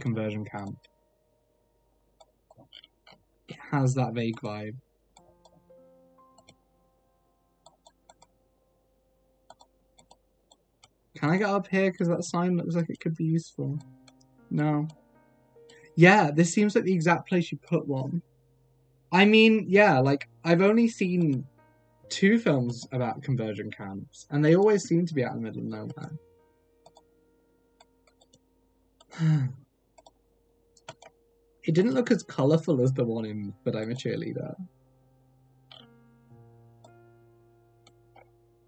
conversion camp. It has that vague vibe. Can I get up here? Because that sign looks like it could be useful. No. Yeah, this seems like the exact place you put one. I mean, yeah, like, I've only seen 2 films about conversion camps, and they always seem to be out in the middle of nowhere. It didn't look as colourful as the one in But I'm a Cheerleader.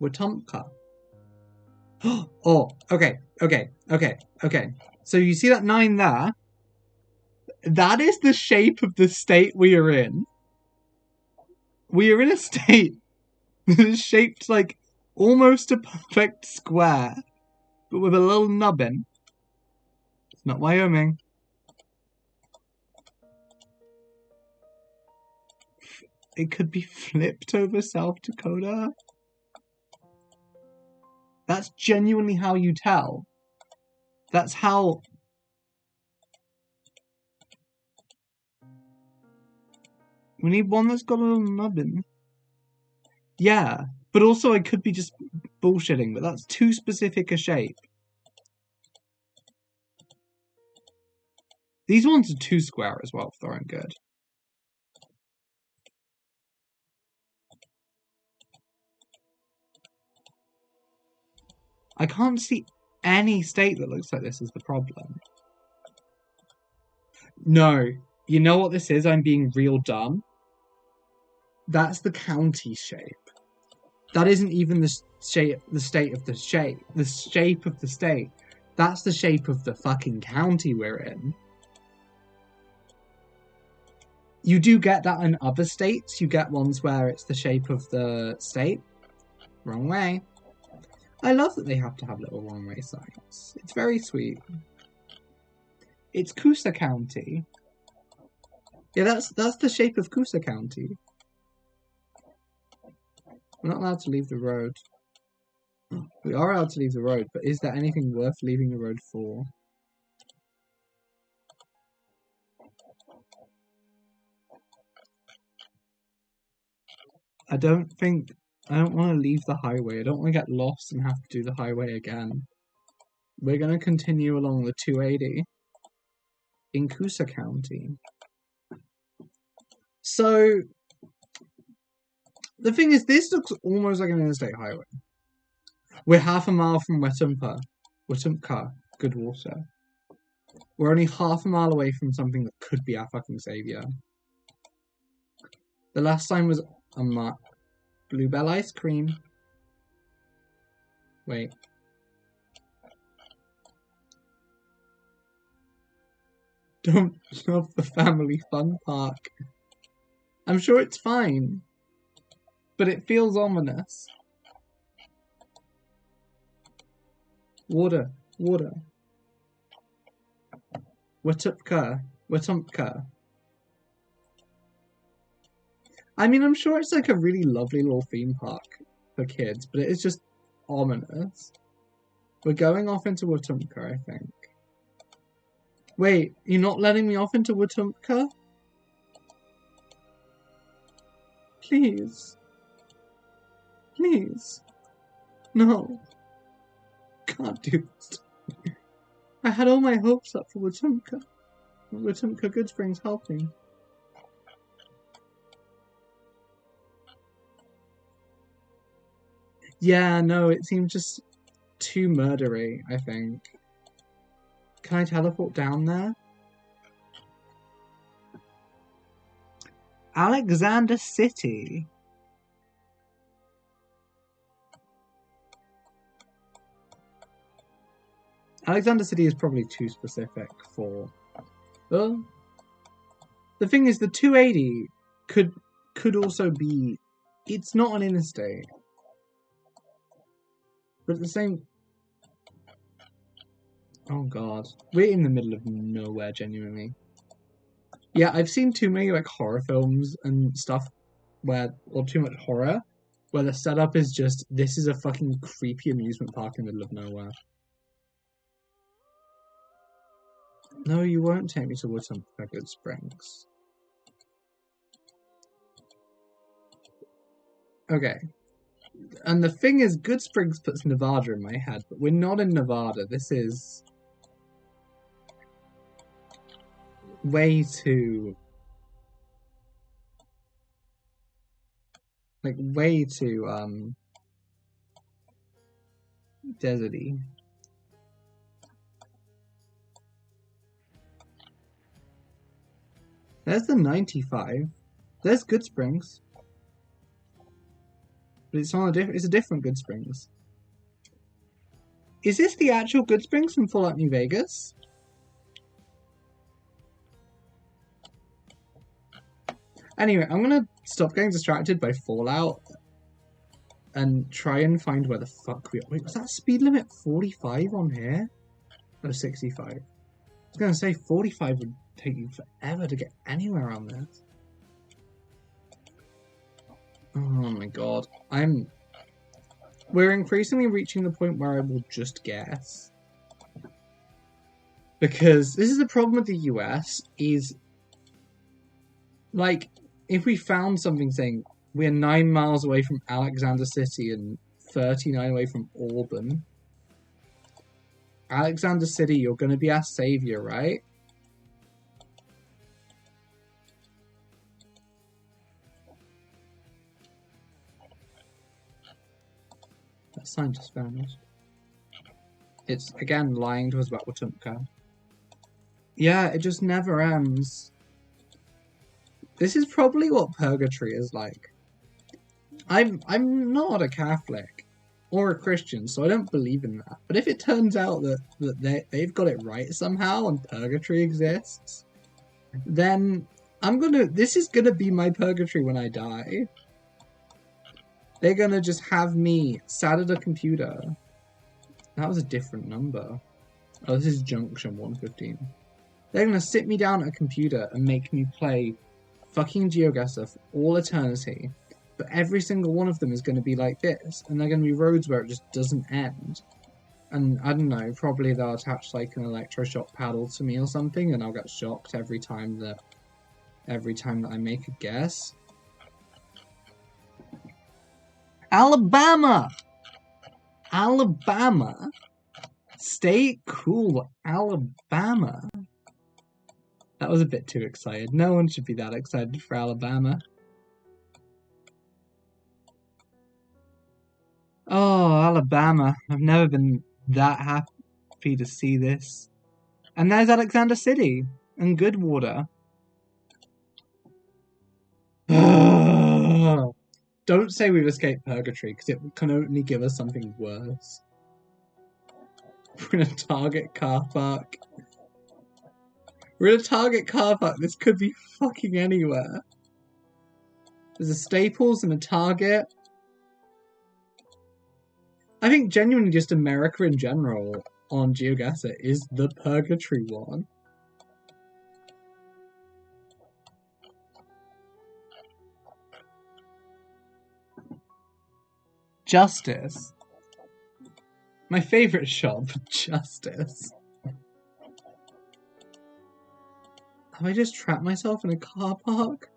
Wetumpka. Oh, okay. So you see that 9 there? That is the shape of the state we are in. We are in a state that is shaped like almost a perfect square, but with a little nubbin. It's not Wyoming. It could be flipped over South Dakota. That's genuinely how you tell. That's how... We need one that's got a little nubbin. Yeah, but also I could be just bullshitting, but that's too specific a shape. These ones are too square as well, if they're good. I can't see any state that looks like this is the problem. No. You know what this is? I'm being real dumb. That's the county shape. That isn't even the shape of the shape. The shape of the state. That's the shape of the fucking county we're in. You do get that in other states. You get ones where it's the shape of the state. Wrong way. I love that they have to have little wrong way signs. It's very sweet. It's Coosa County. Yeah, that's the shape of Coosa County. We're not allowed to leave the road. We are allowed to leave the road, but is there anything worth leaving the road for? I don't want to leave the highway. I don't want to get lost and have to do the highway again. We're going to continue along the 280 in Coosa County. So, the thing is, this looks almost like an interstate highway. We're half a mile from Wetumpka, Goodwater. We're only half a mile away from something that could be our fucking savior. The last time was a Bluebell ice cream. Wait. Don't love the family fun park. I'm sure it's fine, but it feels ominous. Water. Wetumpka. I mean, I'm sure it's like a really lovely little theme park for kids, but it is just ominous. We're going off into Wetumpka, I think. Wait, you're not letting me off into Wetumpka? Please. Please. No. Can't do this. I had all my hopes up for Wetumpka. Wetumpka Goodsprings helping. Yeah, no, it seems just too murdery, I think. Can I teleport down there? Alexander City. Alexander City is probably too specific for... the thing is, the 280 could also be... It's not an interstate. But at the same... Oh god. We're in the middle of nowhere, genuinely. Yeah, I've seen too many like horror films and stuff or too much horror, where the setup is just, this is a fucking creepy amusement park in the middle of nowhere. No, you won't take me to Wetumpka Goodsprings. Okay. And the thing is, Goodsprings puts Nevada in my head, but we're not in Nevada. This is way too... way too, deserty. There's the 95. There's Goodsprings. But it's a different Goodsprings. Is this the actual Goodsprings from Fallout New Vegas? Anyway, I'm gonna stop getting distracted by Fallout and try and find where the fuck we are. Wait, was that speed limit 45 on here? No, 65. I was gonna say 45 would take you forever to get anywhere on this. Oh my god. We're increasingly reaching the point where I will just guess. Because this is the problem with the US, is like, if we found something saying we're 9 miles away from Alexander City and 39 away from Auburn. Alexander City, you're gonna be our savior, right? That sign just vanished. It's, again, lying to us about Wetumpka. Yeah, it just never ends. This is probably what purgatory is like. I'm not a Catholic or a Christian, so I don't believe in that. But if it turns out that they've got it right somehow and purgatory exists, then this is gonna be my purgatory when I die. They're gonna just have me sat at a computer. That was a different number. Oh, this is Junction 115. They're gonna sit me down at a computer and make me play fucking GeoGuessr for all eternity. But every single one of them is going to be like this, and they're going to be roads where it just doesn't end. And I don't know, probably they'll attach like an electroshock paddle to me or something, and I'll get shocked every time that I make a guess. Alabama! Alabama! Stay cool, Alabama! That was a bit too excited. No one should be that excited for Alabama. Oh, Alabama. I've never been that happy to see this. And there's Alexander City and Goodwater. Don't say we've escaped purgatory, because it can only give us something worse. We're in a Target car park. We're in a Target car park. This could be fucking anywhere. There's a Staples and a Target. I think genuinely just America in general on GeoGuessr is the purgatory one. Justice. My favourite shop, Justice. Have I just trapped myself in a car park?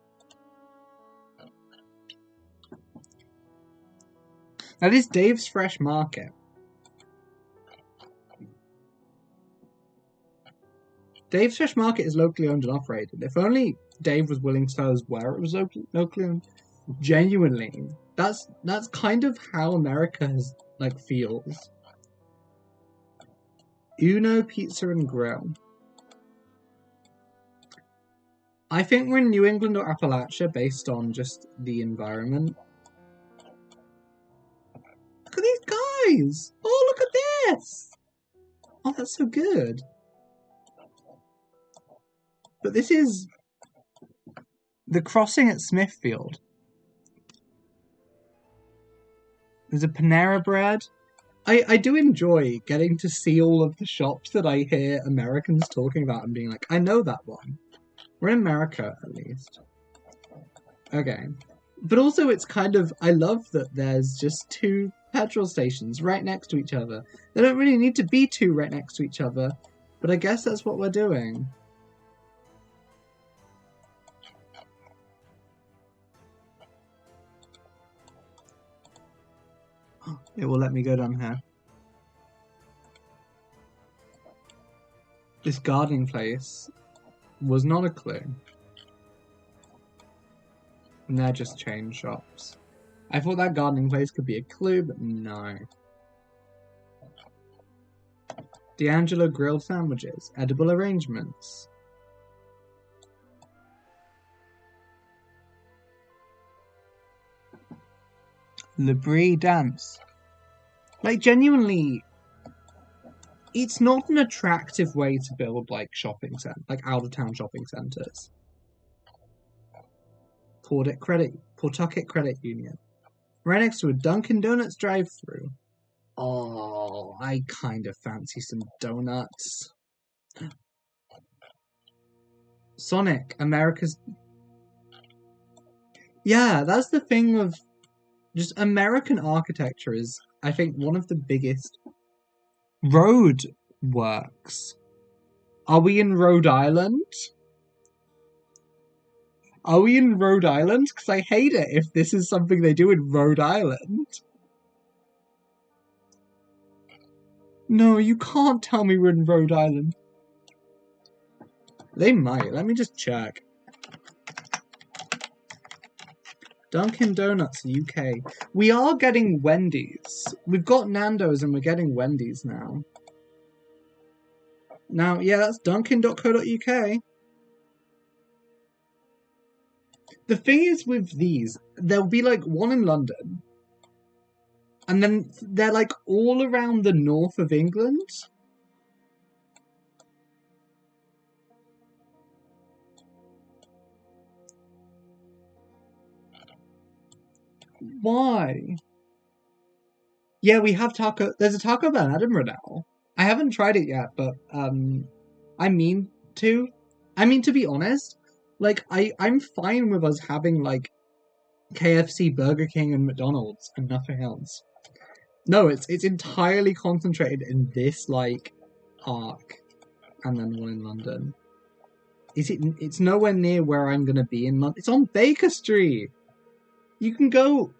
That is Dave's Fresh Market. Dave's Fresh Market is locally owned and operated. If only Dave was willing to tell us where it was locally owned. Genuinely, that's kind of how America has, feels. Uno Pizza and Grill. I think we're in New England or Appalachia based on just the environment. Look at these guys! Oh, look at this! Oh, that's so good. But this is the crossing at Smithfield. There's a Panera Bread. I do enjoy getting to see all of the shops that I hear Americans talking about and being like, I know that one. We're in America, at least. Okay. But also it's kind of, I love that there's just 2 petrol stations right next to each other. There don't really need to be 2 right next to each other, but I guess that's what we're doing. It will let me go down here. This gardening place was not a clue. And they're just chain shops. I thought that gardening place could be a clue, but no. D'Angelo grilled sandwiches. Edible arrangements. Labrie dance. Genuinely, it's not an attractive way to build, shopping centers, out-of-town shopping centers. Pawtucket Credit Union. Right next to a Dunkin' Donuts drive-thru. Oh, I kind of fancy some donuts. Sonic, America's... Yeah, that's the thing with just American architecture is, I think, one of the biggest road works. Are we in Rhode Island? Are we in Rhode Island? Because I hate it if this is something they do in Rhode Island. No, you can't tell me we're in Rhode Island. They might. Let me just check. Dunkin' Donuts, UK. We are getting Wendy's. We've got Nando's and we're getting Wendy's now. Now, yeah, that's dunkin.co.uk. The thing is with these, there'll be like one in London. And then they're like all around the north of England. Why? Yeah, we have Taco... There's a Taco Bell in Edinburgh now. I haven't tried it yet, but I mean to. I mean, to be honest, like, I'm fine with us having, like, KFC, Burger King, and McDonald's, and nothing else. No, it's entirely concentrated in this, like, arc, and then one in London. It's nowhere near where I'm gonna be in London. It's on Baker Street! You can go...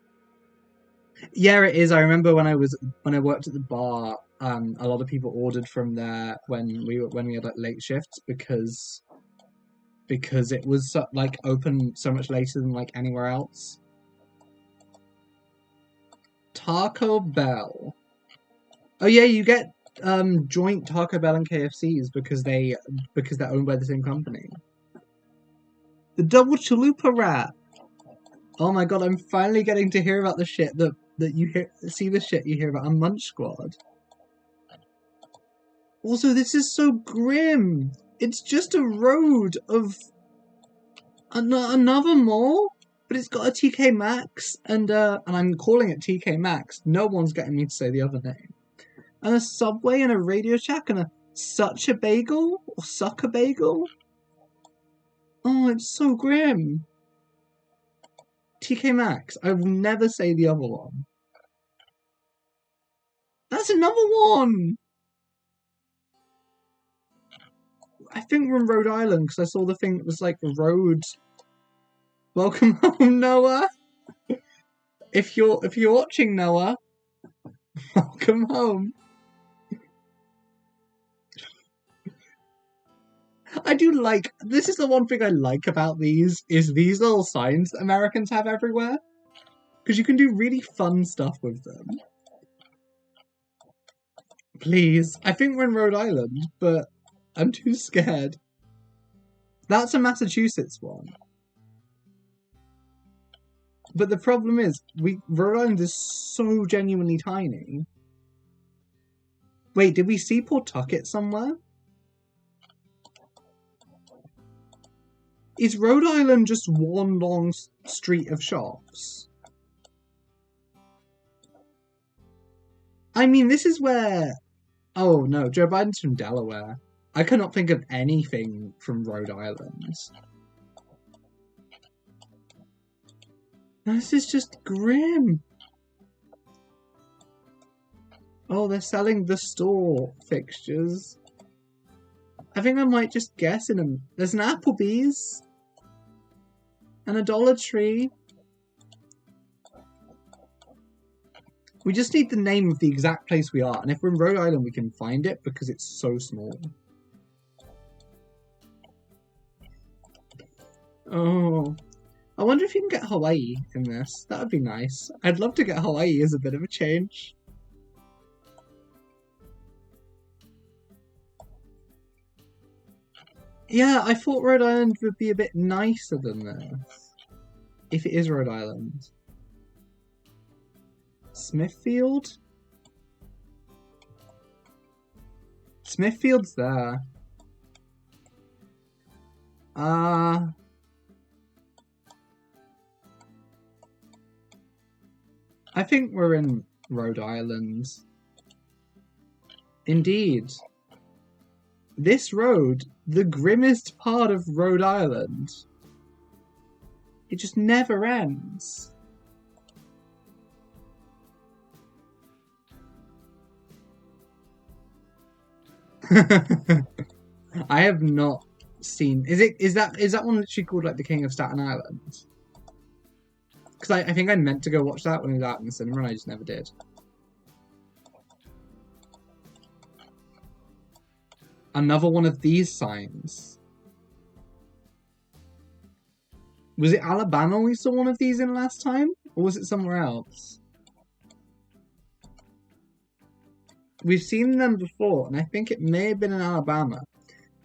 Yeah, it is. I remember when I worked at the bar, a lot of people ordered from there when we had like late shifts because it was like open so much later than like anywhere else. Taco Bell. Oh yeah, you get joint Taco Bell and KFCs because they're owned by the same company. The double chalupa wrap. Oh my god, I'm finally getting to hear about the shit that you see the shit you hear about on Munch Squad. Also, this is so grim. It's just a road of another mall, but it's got a TK Maxx and I'm calling it TK Maxx. No one's getting me to say the other name. And a Subway and a Radio Shack and a Such a Bagel or Sucker Bagel. Oh, it's so grim. TK Maxx. I will never say the other one. That's another one! I think we're in Rhode Island because I saw the thing that was like road. Welcome home, Noah. If you're watching, Noah, welcome home. I do like... This is the one thing I like about these, is these little signs that Americans have everywhere. Because you can do really fun stuff with them. Please. I think we're in Rhode Island, but I'm too scared. That's a Massachusetts one. But the problem is, Rhode Island is so genuinely tiny. Wait, did we see Pawtucket somewhere? Is Rhode Island just one long street of shops? I mean, this is where... Oh, no, Joe Biden's from Delaware. I cannot think of anything from Rhode Island. This is just grim. Oh, they're selling the store fixtures. I think I might just guess in them. There's an Applebee's. And a Dollar Tree. We just need the name of the exact place we are. And if we're in Rhode Island, we can find it because it's so small. Oh. I wonder if you can get Hawaii in this. That would be nice. I'd love to get Hawaii as a bit of a change. Yeah, I thought Rhode Island would be a bit nicer than this. If it is Rhode Island. Smithfield? Smithfield's there. I think we're in Rhode Island. Indeed. This road, the grimmest part of Rhode Island. It just never ends. I have not seen. Is that one literally called like the King of Staten Island? Because I think I meant to go watch that when it was out in the cinema and I just never did. Another one of these signs. Was it Alabama we saw one of these in last time? Or was it somewhere else? We've seen them before, and I think it may have been in Alabama.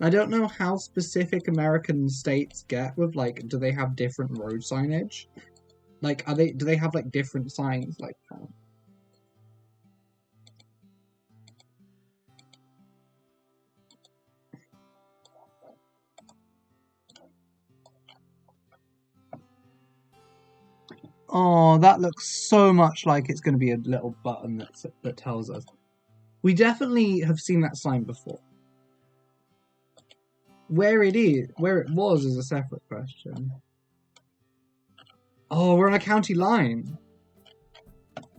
I don't know how specific American states get with, like, do they have different road signage? Like, do they have, like, different signs like that? Oh, that looks so much like it's going to be a little button that tells us. We definitely have seen that sign before. Where it was is a separate question. Oh, we're on a county line.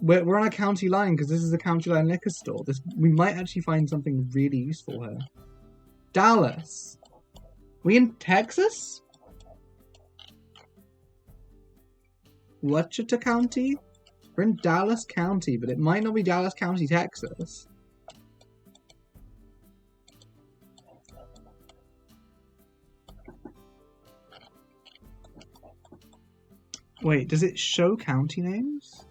We're on a county line because this is a county line liquor store. We might actually find something really useful here. Dallas. We in Texas? Wichita County? We're in Dallas County, but it might not be Dallas County, Texas. Wait, does it show county names?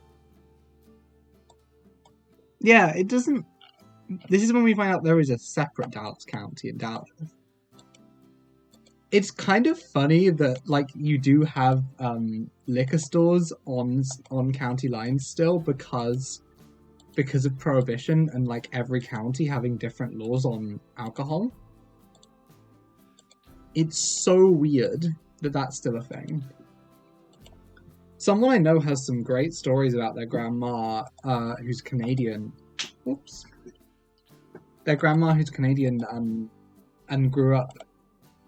Yeah, it doesn't. This is when we find out there is a separate Dallas County in Dallas. It's kind of funny that, like, you do have liquor stores on county lines still because of Prohibition and, like, every county having different laws on alcohol. It's so weird that that's still a thing. Someone I know has some great stories about their grandma, who's Canadian. Oops. Their grandma who's Canadian and grew up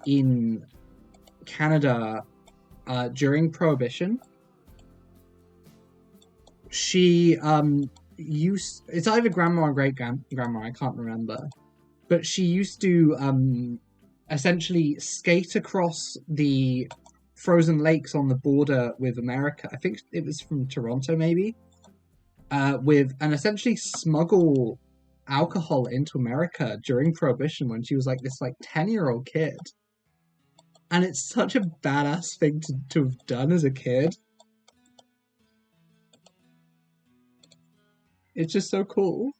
in Canada during Prohibition. She it's either grandma or great grandma, I can't remember, but she used to essentially skate across the frozen lakes on the border with America. I think it was from Toronto, maybe, and essentially smuggle alcohol into America during Prohibition when she was like this 10-year-old kid. And it's such a badass thing to have done as a kid. It's just so cool.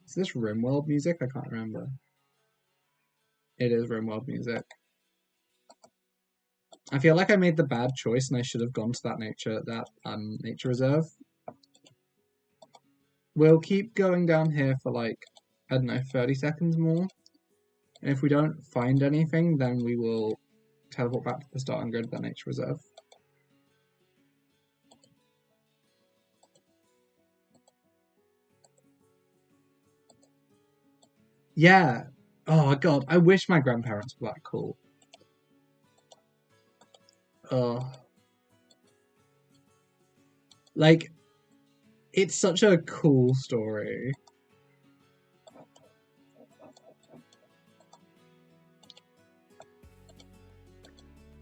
Is this Rimworld music? I can't remember. It is Rimworld music. I feel like I made the bad choice and I should have gone to that nature reserve. We'll keep going down here for I don't know, 30 seconds more. And if we don't find anything, then we will teleport back to the start and go to that nature reserve. Yeah. Oh god, I wish my grandparents were that cool. Oh. It's such a cool story.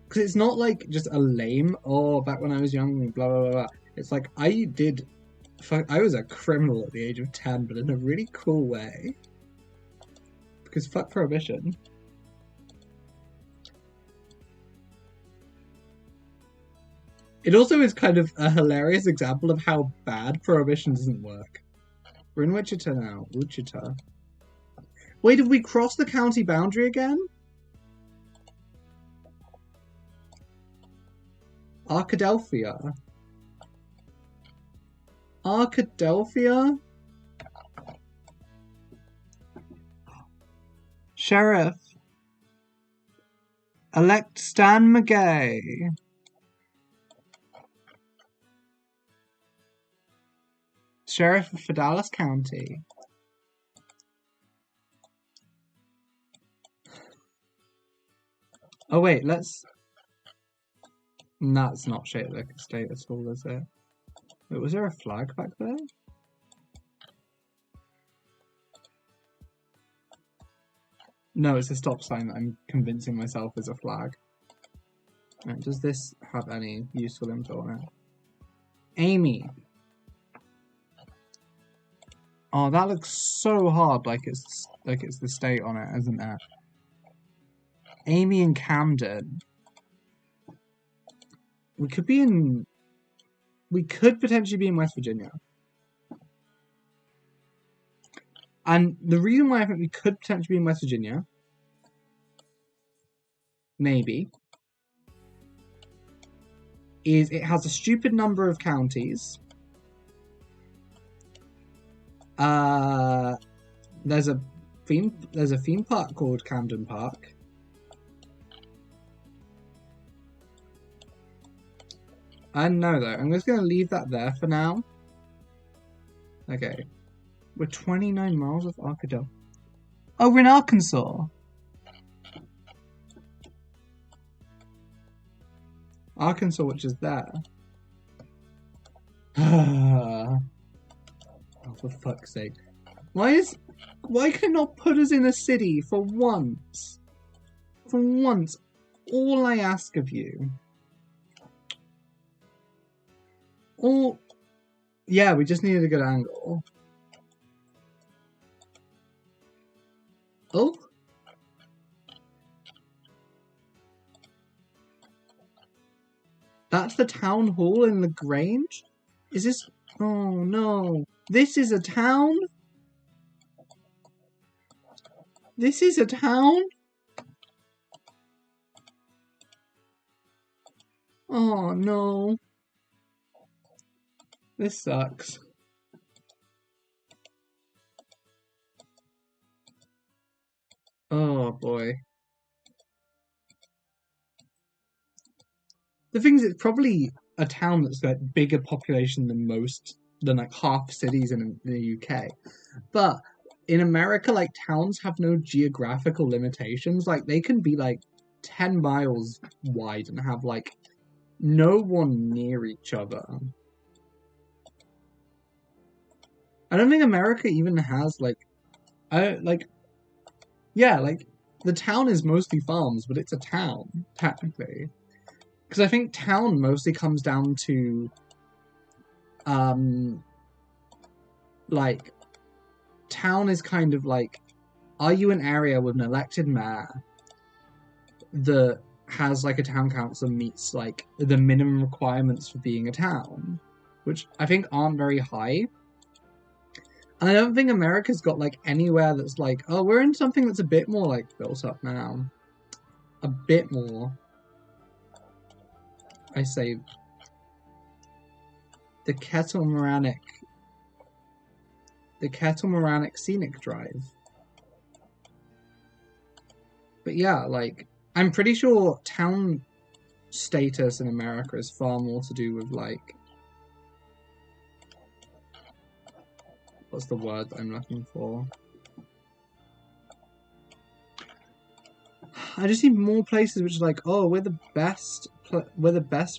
Because it's not just a lame, oh, back when I was young, blah, blah, blah, blah. It's I was a criminal at the age of 10, but in a really cool way. Because fuck Prohibition. It also is kind of a hilarious example of how bad Prohibition doesn't work. We're in Wichita now. Wichita. Wait, did we cross the county boundary again? Arkadelphia. Arkadelphia? Sheriff. Elect Stan McGay. Sheriff of Dallas County. Oh wait, let's... That's not shaped like a state at all, is it? Wait, was there a flag back there? No, it's a stop sign that I'm convincing myself is a flag. Right, does this have any useful info on it? Amy. Oh, that looks so hard, like it's the state on it, isn't it? Amy and Camden. We could potentially be in West Virginia. And the reason why I think we could potentially be in West Virginia, maybe, is it has a stupid number of counties. There's a theme park called Camden Park. I don't know though. I'm just gonna leave that there for now. Okay. We're 29 miles off Arkansas. Oh, we're in Arkansas. Arkansas, which is there. Oh, for fuck's sake. Why can it not put us in a city for once? For once. All I ask of you. Yeah, we just needed a good angle. Oh. That's the town hall in LaGrange? Is this... Oh no. This is a town? This is a town? Oh no. This sucks. Oh boy. The thing is, it's probably a town that's got bigger population than like half cities in the UK. But in America, like, towns have no geographical limitations. Like, they can be like 10 miles wide and have like no one near each other. I don't think America even has like, yeah, like, the town is mostly farms, but it's a town, technically. Because I think town mostly comes down to, like, town is kind of like, are you an area with an elected mayor that has, like, a town council meets, like, the minimum requirements for being a town? Which I think aren't very high. And I don't think America's got, like, anywhere that's like, oh, we're in something that's a bit more, like, built up now. A bit more. I say the Kettle Morainic Scenic Drive. But yeah, like, I'm pretty sure town status in America is far more to do with, like, what's the word that I'm looking for? I just need more places which are like, oh, we're the best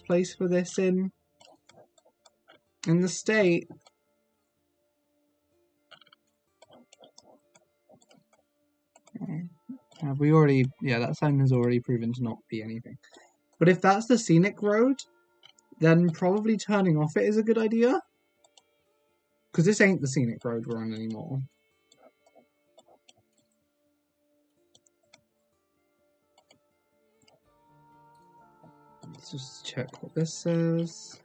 place for this in the state. We already, yeah, that sign has already proven to not be anything. But if that's the scenic road, then probably turning off it is a good idea. Because this ain't the scenic road we're on anymore. Let's just check what this says.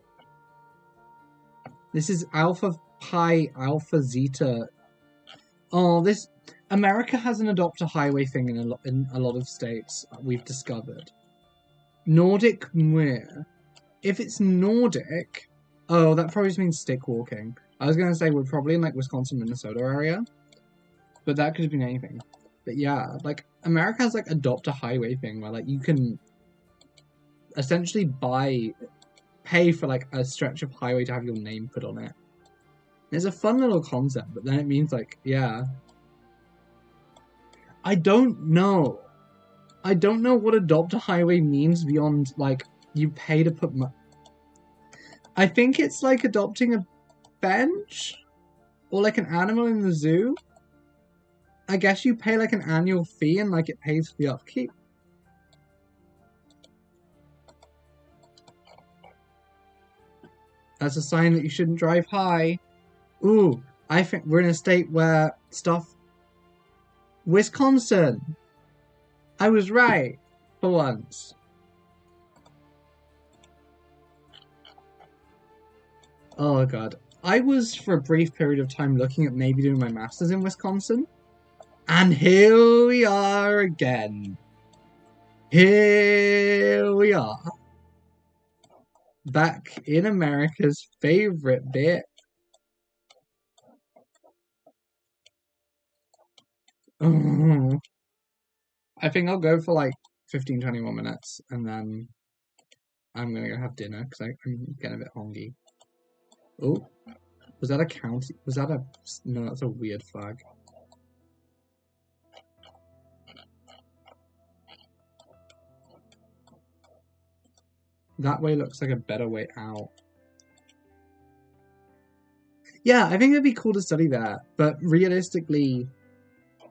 This is Alpha Pi Alpha Zeta. Oh, this... America has an adopt a highway thing in a lot of states, we've discovered. Nordic Muir. If it's Nordic... Oh, that probably just means stick walking. I was going to say we're probably in, like, Wisconsin, Minnesota area. But that could have been anything. But yeah, like, America has, like, adopt a highway thing where, like, you can essentially pay for, like, a stretch of highway to have your name put on it. It's a fun little concept, but then it means like, yeah. I don't know. I don't know what adopt a highway means beyond like you pay to put. I think it's like adopting a bench or like an animal in the zoo. I guess you pay like an annual fee and like it pays for the upkeep. That's a sign that you shouldn't drive high. Ooh, I think we're in a state where stuff. Wisconsin! I was right for once. Oh god. I was for a brief period of time looking at maybe doing my master's in Wisconsin. And here we are again. Here we are. Back in America's favorite bit. Oh. I think I'll go for like 15-20 more minutes and then I'm gonna go have dinner because I'm getting a bit hungry. Oh, was that a county? Was that a... No, that's a weird flag. That way looks like a better way out. Yeah, I think it'd be cool to study there, but realistically,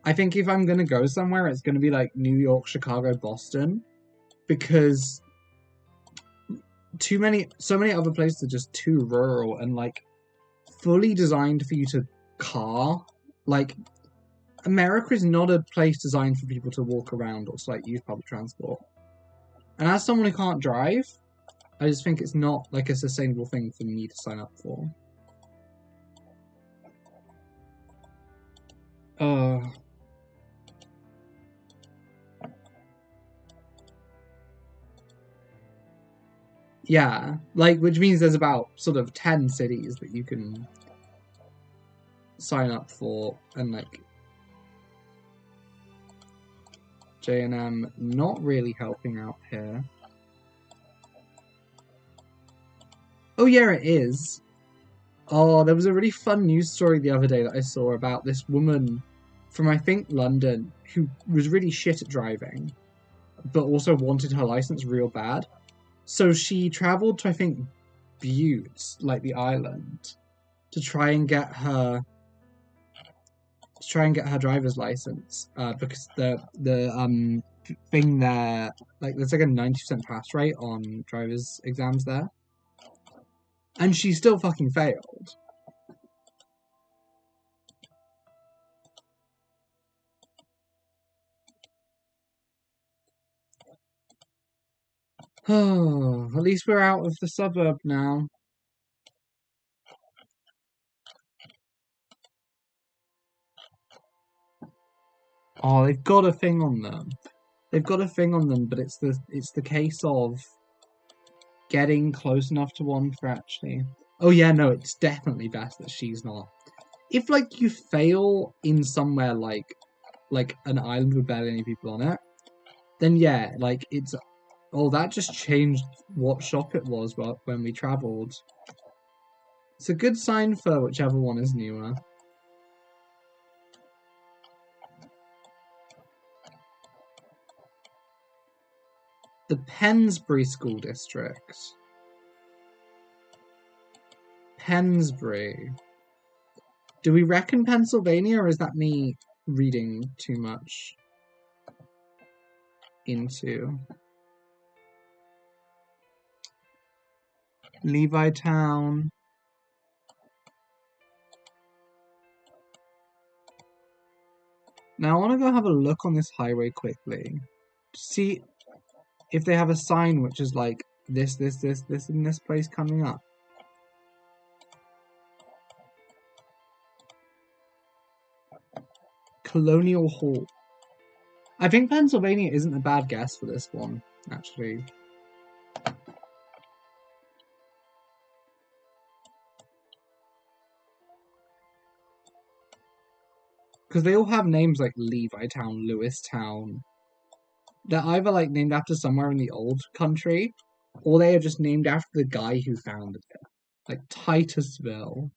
I think if I'm gonna go somewhere, it's gonna be like New York, Chicago, Boston, because so many other places are just too rural and like fully designed for you to car. Like, America is not a place designed for people to walk around or to like use public transport. And as someone who can't drive, I just think it's not like a sustainable thing for me to sign up for. Yeah, like, which means there's about sort of 10 cities that you can sign up for, and like J&M not really helping out here. Oh yeah, it is. Oh, there was a really fun news story the other day that I saw about this woman from, I think, London, who was really shit at driving, but also wanted her license real bad. So she travelled to, I think, Butte, like the island, to try and get her driver's license, because the thing there, like, there's like a 90% pass rate on driver's exams there, and she still fucking failed. Oh, at least we're out of the suburb now. Oh, they've got a thing on them. They've got a thing on them, but it's the case of getting close enough to one for actually. Oh yeah, no, it's definitely best that she's not. If like you fail in somewhere like an island with barely any people on it, then yeah, like it's. Oh, that just changed what shop it was when we travelled. It's a good sign for whichever one is newer. The Pensbury School District. Pensbury. Do we reckon Pennsylvania, or is that me reading too much into? Levittown. Now I want to go have a look on this highway quickly. See if they have a sign which is like this, and this place coming up. Colonial Hall. I think Pennsylvania isn't a bad guess for this one, actually. Because they all have names like Levittown, Lewistown. They're either like named after somewhere in the old country, or they are just named after the guy who founded it. Like Titusville.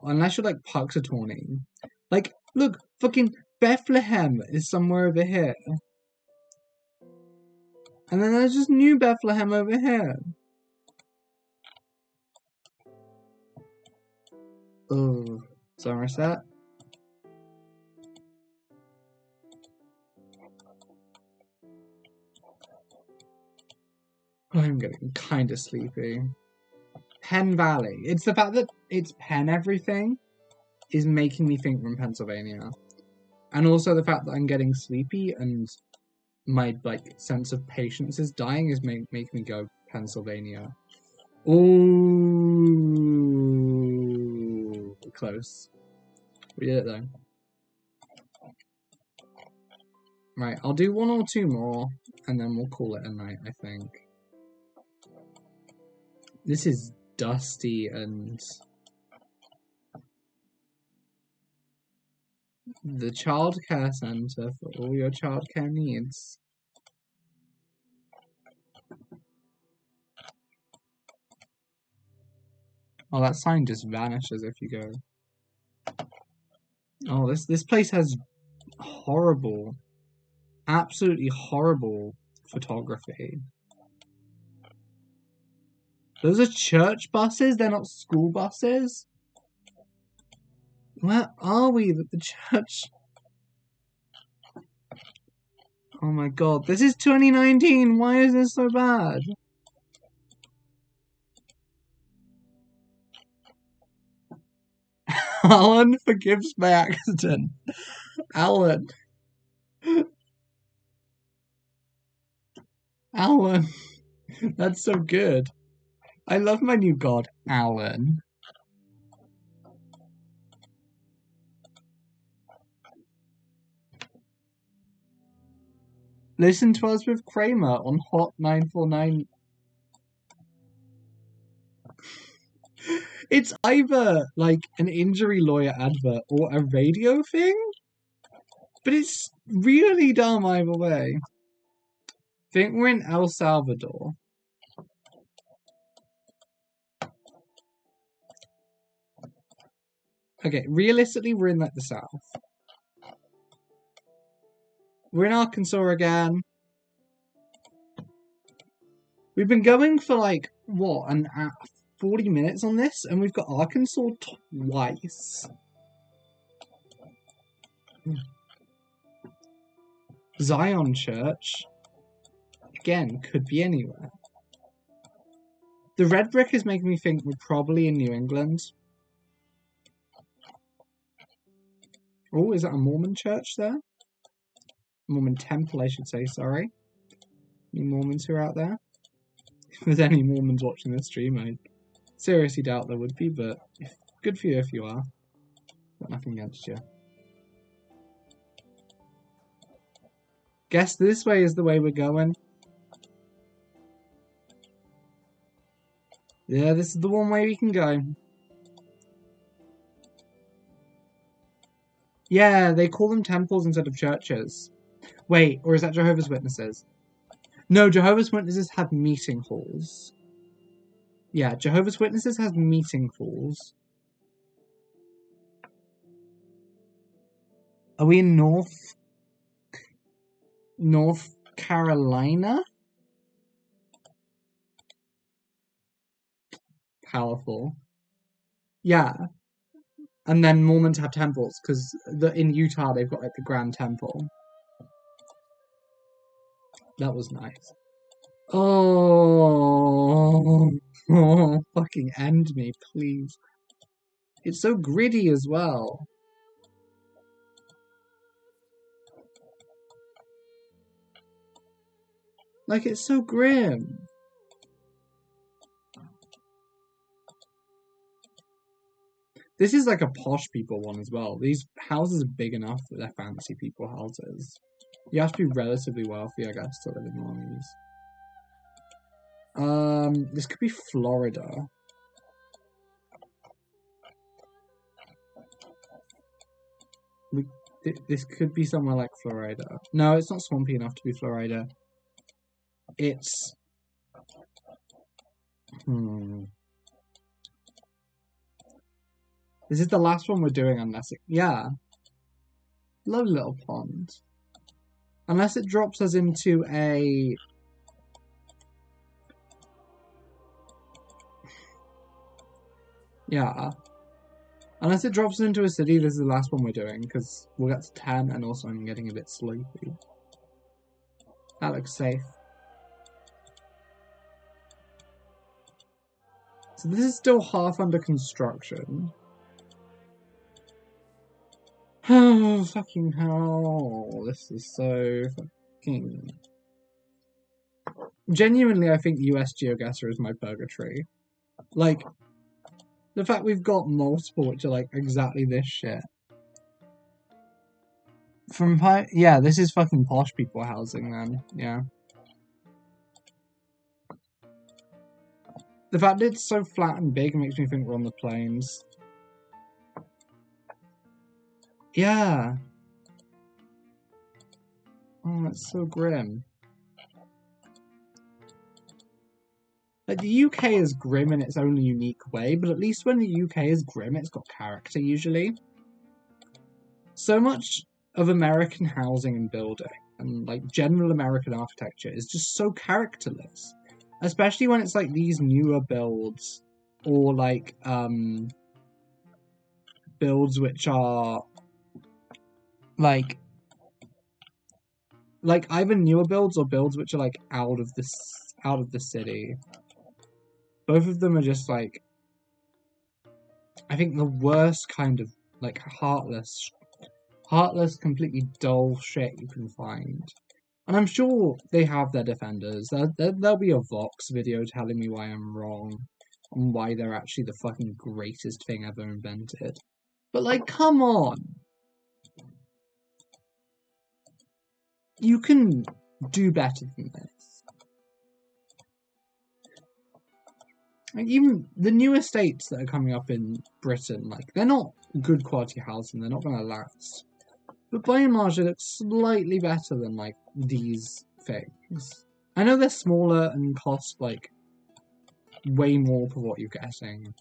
unless you're like Puxatawny. Like, look, fucking Bethlehem is somewhere over here. And then there's just New Bethlehem over here. Oh, Somerset. I'm getting kind of sleepy. Penn Valley. It's the fact that it's Penn everything is making me think from Pennsylvania. And also the fact that I'm getting sleepy and my like sense of patience is dying is making me go Pennsylvania. Ooh, close. We did it though. Right, I'll do one or two more, and then we'll call it a night, I think. This is dusty and... The childcare centre for all your childcare needs. Oh, that sign just vanishes if you go. Oh, this place has horrible, absolutely horrible photography. Those are church buses, they're not school buses? Where are we that the church... Oh my god, this is 2019, why is this so bad? Alan forgives my accident. Alan. Alan. That's so good. I love my new god, Alan. Listen to us with Kramer on Hot 949. It's either like an injury lawyer advert or a radio thing, but it's really dumb either way. Think we're in El Salvador. Okay, realistically, we're in like the South. We're in Arkansas again. We've been going for like, what, 40 minutes on this, and we've got Arkansas twice. Zion Church. Again, could be anywhere. The red brick is making me think we're probably in New England. Oh, is that a Mormon church there? Mormon temple, I should say, sorry. Any Mormons who are out there? If there's any Mormons watching this stream, I seriously doubt there would be, but good for you if you are. Got nothing against you. Guess this way is the way we're going. Yeah, this is the one way we can go. Yeah, they call them temples instead of churches. Wait, or is that Jehovah's Witnesses? No, Jehovah's Witnesses have meeting halls. Yeah, Jehovah's Witnesses has meeting halls. Are we in North Carolina? Powerful. Yeah. And then Mormons have temples, because in Utah they've got like the Grand Temple. That was nice. Oh, fucking end me, please. It's so gritty as well. Like, it's so grim. This is like a posh people one as well. These houses are big enough that they're fancy people houses. You have to be relatively wealthy, I guess, to live in one of these. This could be Florida. This could be somewhere like Florida. No, it's not swampy enough to be Florida. It's... This is the last one we're doing unless it... Yeah. Lovely little pond. Unless it drops us into a... Yeah. Unless it drops us into a city, this is the last one we're doing, because we'll get to 10, and also I'm getting a bit sleepy. That looks safe. So this is still half under construction. Oh, fucking hell. This is so fucking... Genuinely, I think US GeoGuessr is my purgatory. Like, the fact we've got multiple which are like exactly this shit. Yeah, this is fucking posh people housing then, yeah. The fact that it's so flat and big makes me think we're on the plains. Yeah. Oh, that's so grim. Like, the UK is grim in its own unique way, but at least when the UK is grim, it's got character, usually. So much of American housing and building, and, like, general American architecture is just so characterless. Especially when it's, like, these newer builds, or, like, builds which are, like either newer builds or builds which are, like, out of the city. Both of them are just, like, I think the worst kind of, like, heartless, completely dull shit you can find. And I'm sure they have their defenders. There'll be a Vox video telling me why I'm wrong, and why they're actually the fucking greatest thing ever invented. But, like, come on! You can do better than this. Like, even the new estates that are coming up in Britain, like, they're not good quality housing, they're not going to last. But by and large, they look slightly better than, like, these things. I know they're smaller and cost, like, way more for what you're getting.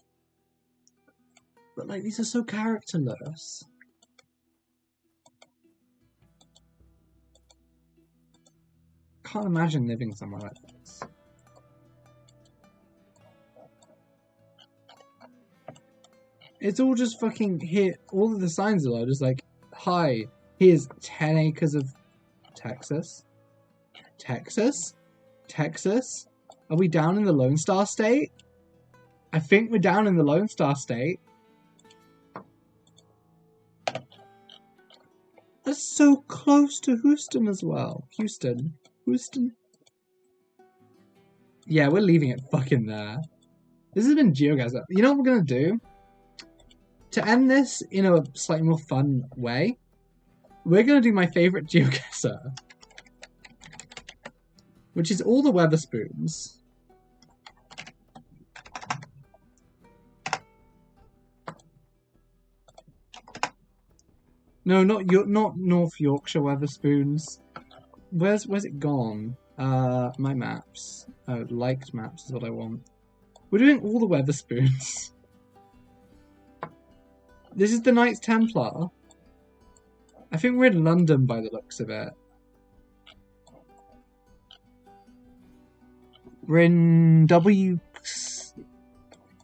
But, like, these are so characterless. Can't imagine living somewhere like this. It's all just fucking here. All of the signs are just like, hi, here's 10 acres of Texas. Texas? Texas? Are we down in the Lone Star State? I think we're down in the Lone Star State. That's so close to Houston as well. Houston. Yeah, we're leaving it fucking there. This has been GeoGuessr. You know what we're gonna do? To end this in a slightly more fun way, we're going to do my favourite GeoGuessr, which is all the Weatherspoons. No, not North Yorkshire Weatherspoons. Where's it gone? My maps. Liked maps is what I want. We're doing all the Weatherspoons. This is the Knights Templar. I think we're in London by the looks of it. We're in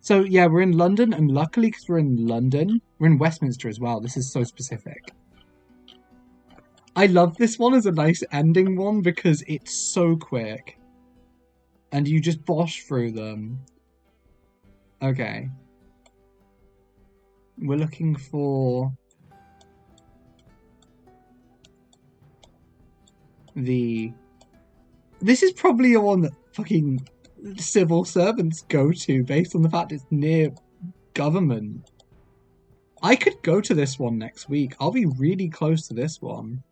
So yeah, we're in London, and luckily because we're in London, we're in Westminster as well. This is so specific. I love this one as a nice ending one because it's so quick. And you just bosh through them. Okay. We're looking for This is probably a one that fucking civil servants go to based on the fact it's near government. I could go to this one next week. I'll be really close to this one.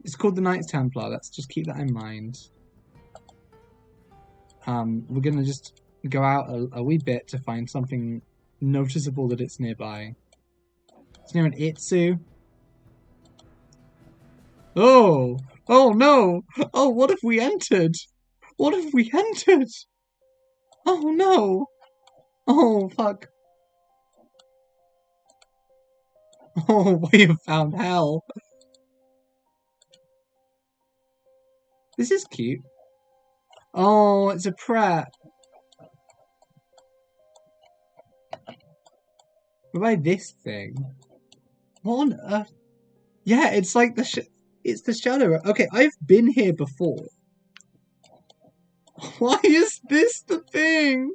It's called the Knights Templar. Let's just keep that in mind. We're gonna just go out a wee bit to find something noticeable that it's nearby. It's near an Itsu. Oh! Oh no! Oh, what if we entered? What if we entered? Oh no! Oh, fuck. Oh, we have found hell. This is cute. Oh, it's a Pret. What about this thing? What on earth? Yeah, it's like it's the shadow. Okay, I've been here before. Why is this the thing?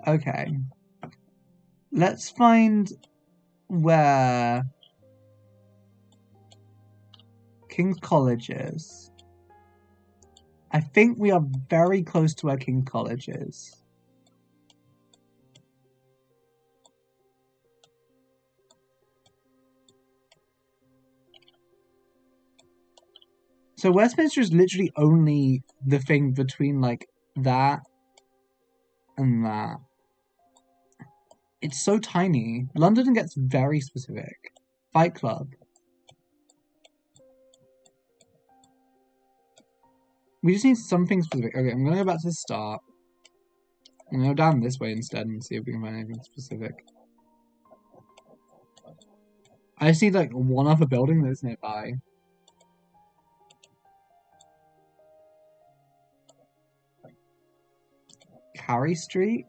Okay. Let's find where King's College is. I think we are very close to where King's College is. So Westminster is literally only the thing between like that and that. It's so tiny. London gets very specific. Fight Club. We just need something specific. Okay, I'm gonna go back to the start. I'm gonna go down this way instead and see if we can find anything specific. I just need like one other building that's nearby. Carey Street?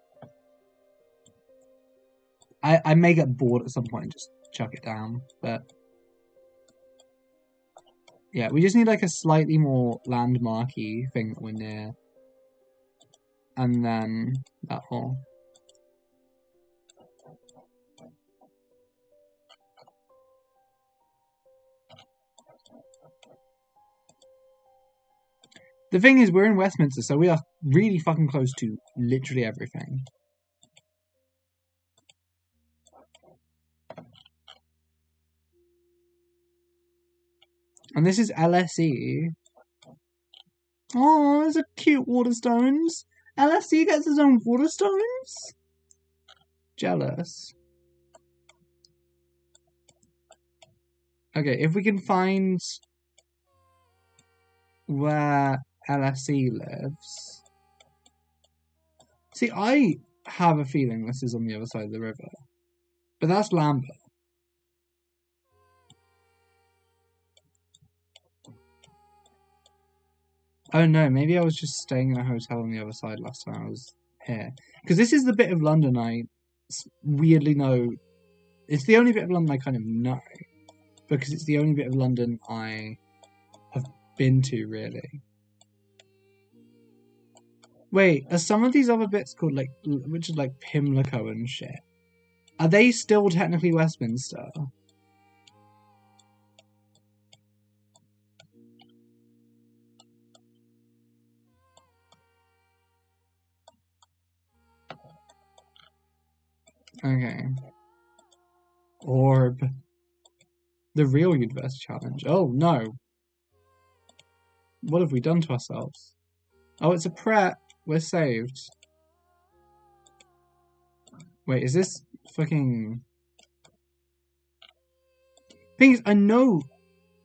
I may get bored at some point and just chuck it down, but yeah, we just need like a slightly more landmarky thing that we're near. And then that whole. The thing is, we're in Westminster, so we are really fucking close to literally everything. And this is LSE. Oh, there's a cute Waterstones. LSE gets his own Waterstones? Jealous. Okay, if we can find where LSE lives. See, I have a feeling this is on the other side of the river. But that's Lambeth. Oh no, maybe I was just staying in a hotel on the other side last time I was here. Because this is the bit of London I weirdly know. It's the only bit of London I kind of know. Because it's the only bit of London I have been to, really. Wait, are some of these other bits called, like, which is like Pimlico and shit? Are they still technically Westminster? Okay. Orb. The real Universe Challenge. Oh, no. What have we done to ourselves? Oh, it's a Pret. We're saved. Wait, is this fucking... Things I know.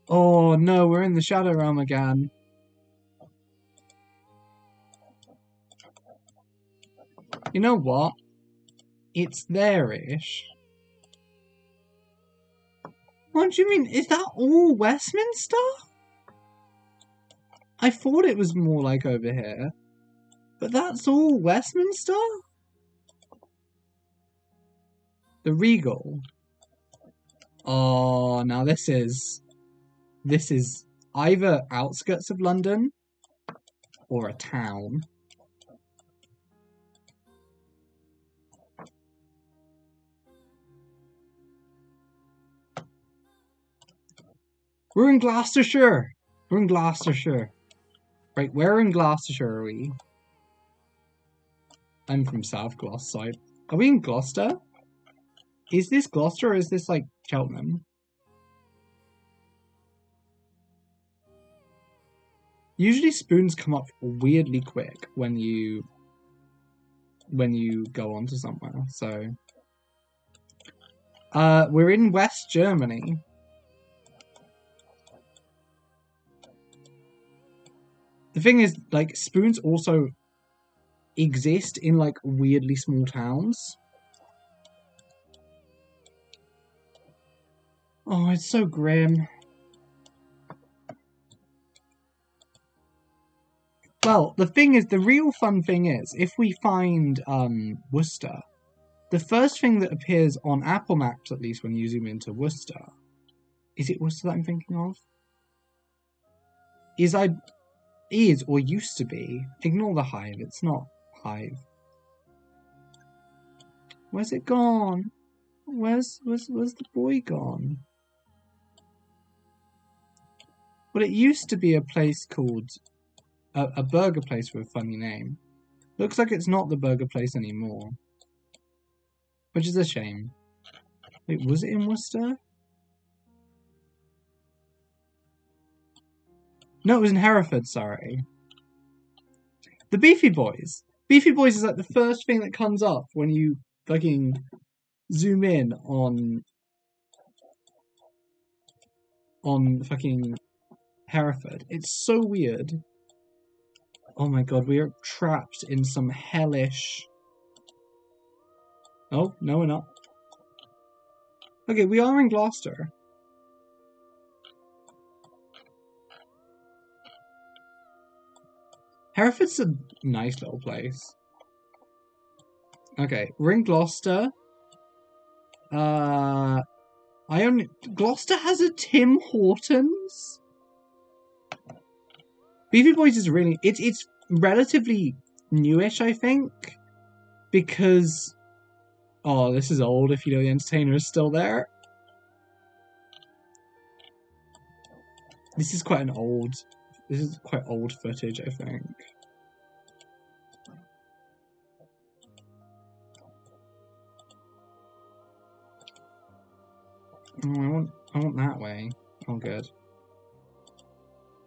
Oh, no, we're in the Shadow Realm again. You know what? It's there-ish. What do you mean? Is that all Westminster? I thought it was more like over here. But that's all Westminster? The Regal. Oh, now this is either outskirts of London or a town. We're in Gloucestershire. We're in Gloucestershire. Right, where in Gloucestershire are we? I'm from South Gloucester. Are we in Gloucester? Is this Gloucester or is this like Cheltenham? Usually spoons come up weirdly quick when you go onto somewhere, so we're in West Germany. The thing is, like, spoons also exist in, like, weirdly small towns. Oh, it's so grim. Well, the thing is, the real fun thing is, if we find Worcester, the first thing that appears on Apple Maps, at least when you zoom into Worcester, is it Worcester that I'm thinking of? Is or used to be. Ignore the hive. It's not hive. Where's it gone? Where's the boy gone? Well, it used to be a place called a burger place with a funny name. Looks like it's not the burger place anymore, which is a shame. Wait, was it in Worcester? No, it was in Hereford. Sorry. The Beefy Boys. Beefy Boys is like the first thing that comes up when you fucking zoom in on fucking Hereford. It's so weird. Oh my god, we are trapped in some hellish... Oh, no we're not. Okay, we are in Gloucester. Hereford's a nice little place. Okay, we're in Gloucester. Gloucester has a Tim Hortons? Beefy Boys is really... It's relatively newish, I think. Because... Oh, this is old if you know the entertainer is still there. This is quite old footage, I think. Oh, I want that way. Oh, good.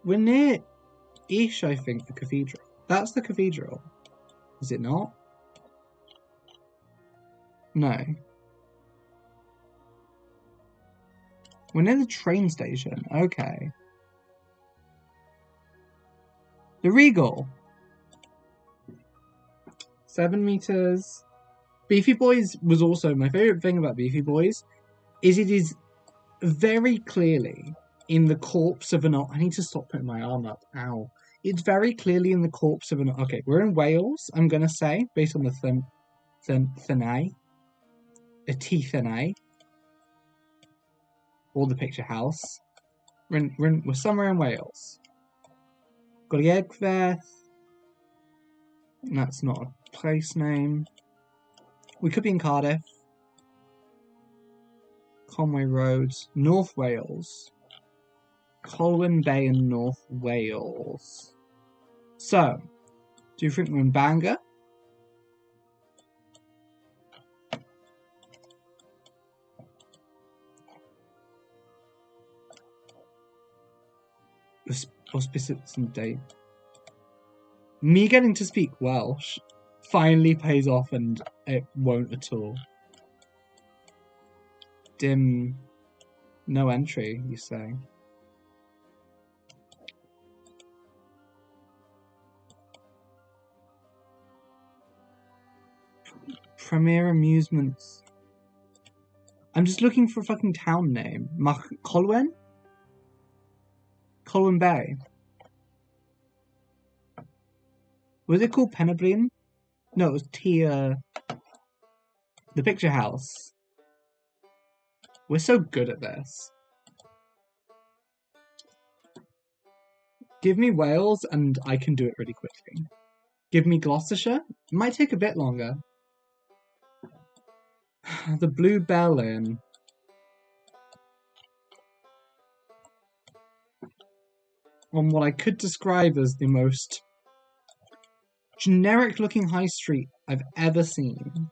We're near-ish, I think, the cathedral. That's the cathedral. Is it not? No. We're near the train station. Okay. The Regal. 7 meters. Beefy Boys was also my favorite thing about Beefy Boys is it is very clearly in the corpse of an... I need to stop putting my arm up. Ow. It's very clearly in the corpse of an... Okay, we're in Wales, I'm going to say, based on the Thenay. A T-Thenay. Or the picture house. We're somewhere in Wales. Goliegfeth. That's not a place name. We could be in Cardiff. Conway Road. North Wales. Colwyn Bay in North Wales. So, do you think we're in Bangor? Auspicious and date. Me getting to speak Welsh finally pays off and it won't at all. Dim. No entry, you say? Premier Amusements. I'm just looking for a fucking town name. Colwyn? Colwyn Bay. Was it called Penyblin? No, it was The Picture House. We're so good at this. Give me Wales and I can do it really quickly. Give me Gloucestershire. It might take a bit longer. The Blue Bell Inn. On what I could describe as the most generic looking high street I've ever seen.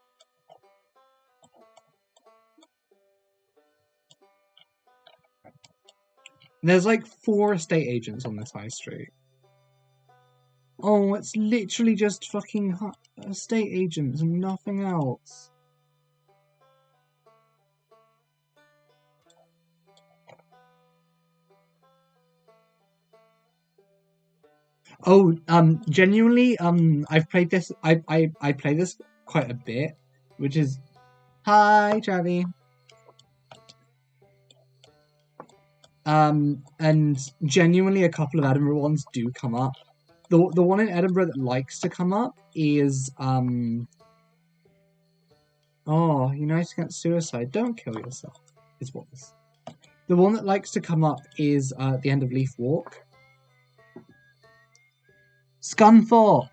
There's like 4 estate agents on this high street. Oh, it's literally just fucking estate agents and nothing else. Oh, genuinely, I've played this. I play this quite a bit, which is hi, Javi. And genuinely, a couple of Edinburgh ones do come up. The one in Edinburgh that likes to come up is oh, United Against Suicide. Don't kill yourself. Is what this. The one that likes to come up is the end of Leaf Walk. Scunthorpe.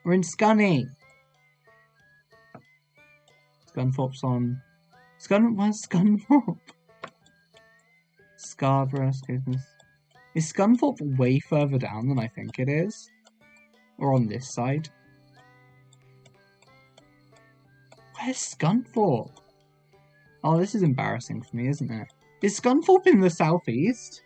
We're in Scunny. Scunthorpe's on. Where's Scunthorpe? Scarborough, is Scunthorpe way further down than I think it is? Or on this side? Where's Scunthorpe? Oh, this is embarrassing for me, isn't it? Is Scunthorpe in the southeast?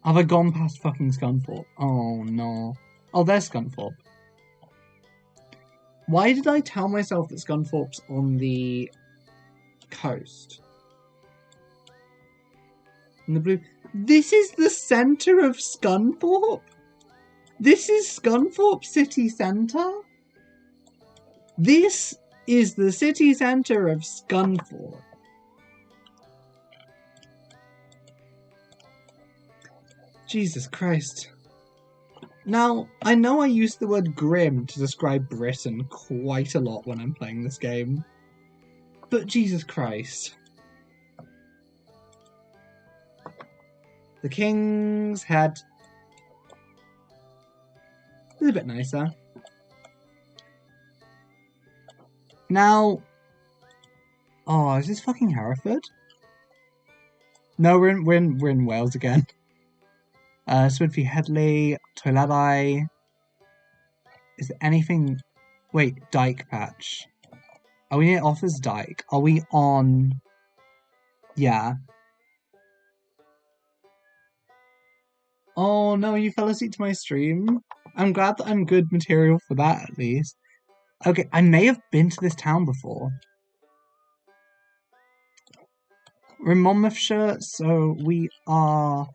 Have I gone past fucking Scunthorpe? Oh no. Oh, there's Scunthorpe. Why did I tell myself that Scunthorpe's on the coast? In the blue. This is the centre of Scunthorpe? This is Scunthorpe city centre? This is the city centre of Scunthorpe. Jesus Christ. Now, I know I use the word grim to describe Britain quite a lot when I'm playing this game. But Jesus Christ. The King's Head. It's a bit nicer. Now... Oh, is this fucking Hereford? No, we're in Wales again. Swinfrey Headley, Toiletti. Is there anything... Wait, Dyke Patch. Are we near Offa's Dyke? Are we on... Yeah. Oh no, you fell asleep to my stream. I'm glad that I'm good material for that at least. Okay, I may have been to this town before. We're in Monmouthshire, so we are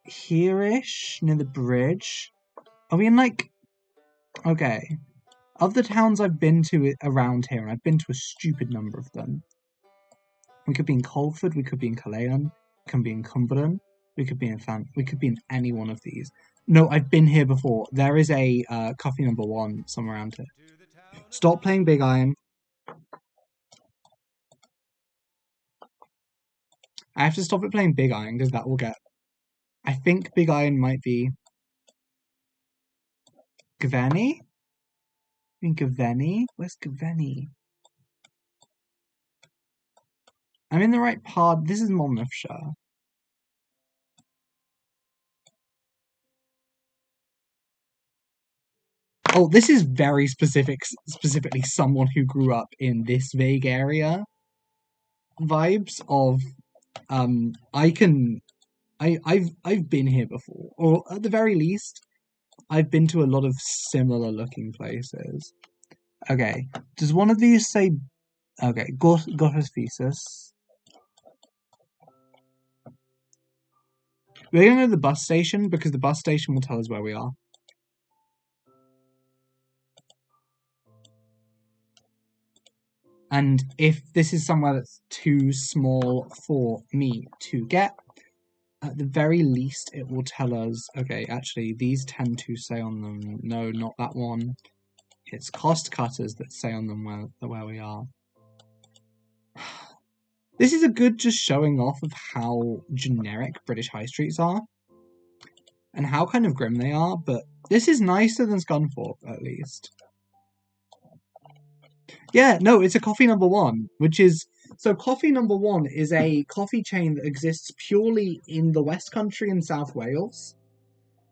here-ish, near the bridge. Are we in like... Okay. Of the towns I've been to around here, and I've been to a stupid number of them. We could be in Colford, we could be in Calayan, we could be in Cumberland, we could be in any one of these. No, I've been here before. There is a coffee number 1 somewhere around here. Stop playing Big Iron. I have to stop it playing Big Iron because that will get... I think Big Iron might be... Gaveni? Gaveni? Where's Gaveni? I'm in the right part. This is Monmouthshire. Oh, this is very specifically someone who grew up in this vague area. Vibes of, I've been here before, or at the very least, I've been to a lot of similar looking places. Okay, does one of these say, okay, Gotthard's Thesis. We're going to the bus station because the bus station will tell us where we are. And if this is somewhere that's too small for me to get, at the very least it will tell us, okay, actually these tend to say on them, no, not that one. It's cost cutters that say on them where we are. This is a good just showing off of how generic British high streets are. And how kind of grim they are, but this is nicer than Scunthorpe, at least. Yeah, no, it's a coffee number 1, which is... So coffee number 1 is a coffee chain that exists purely in the West Country and South Wales.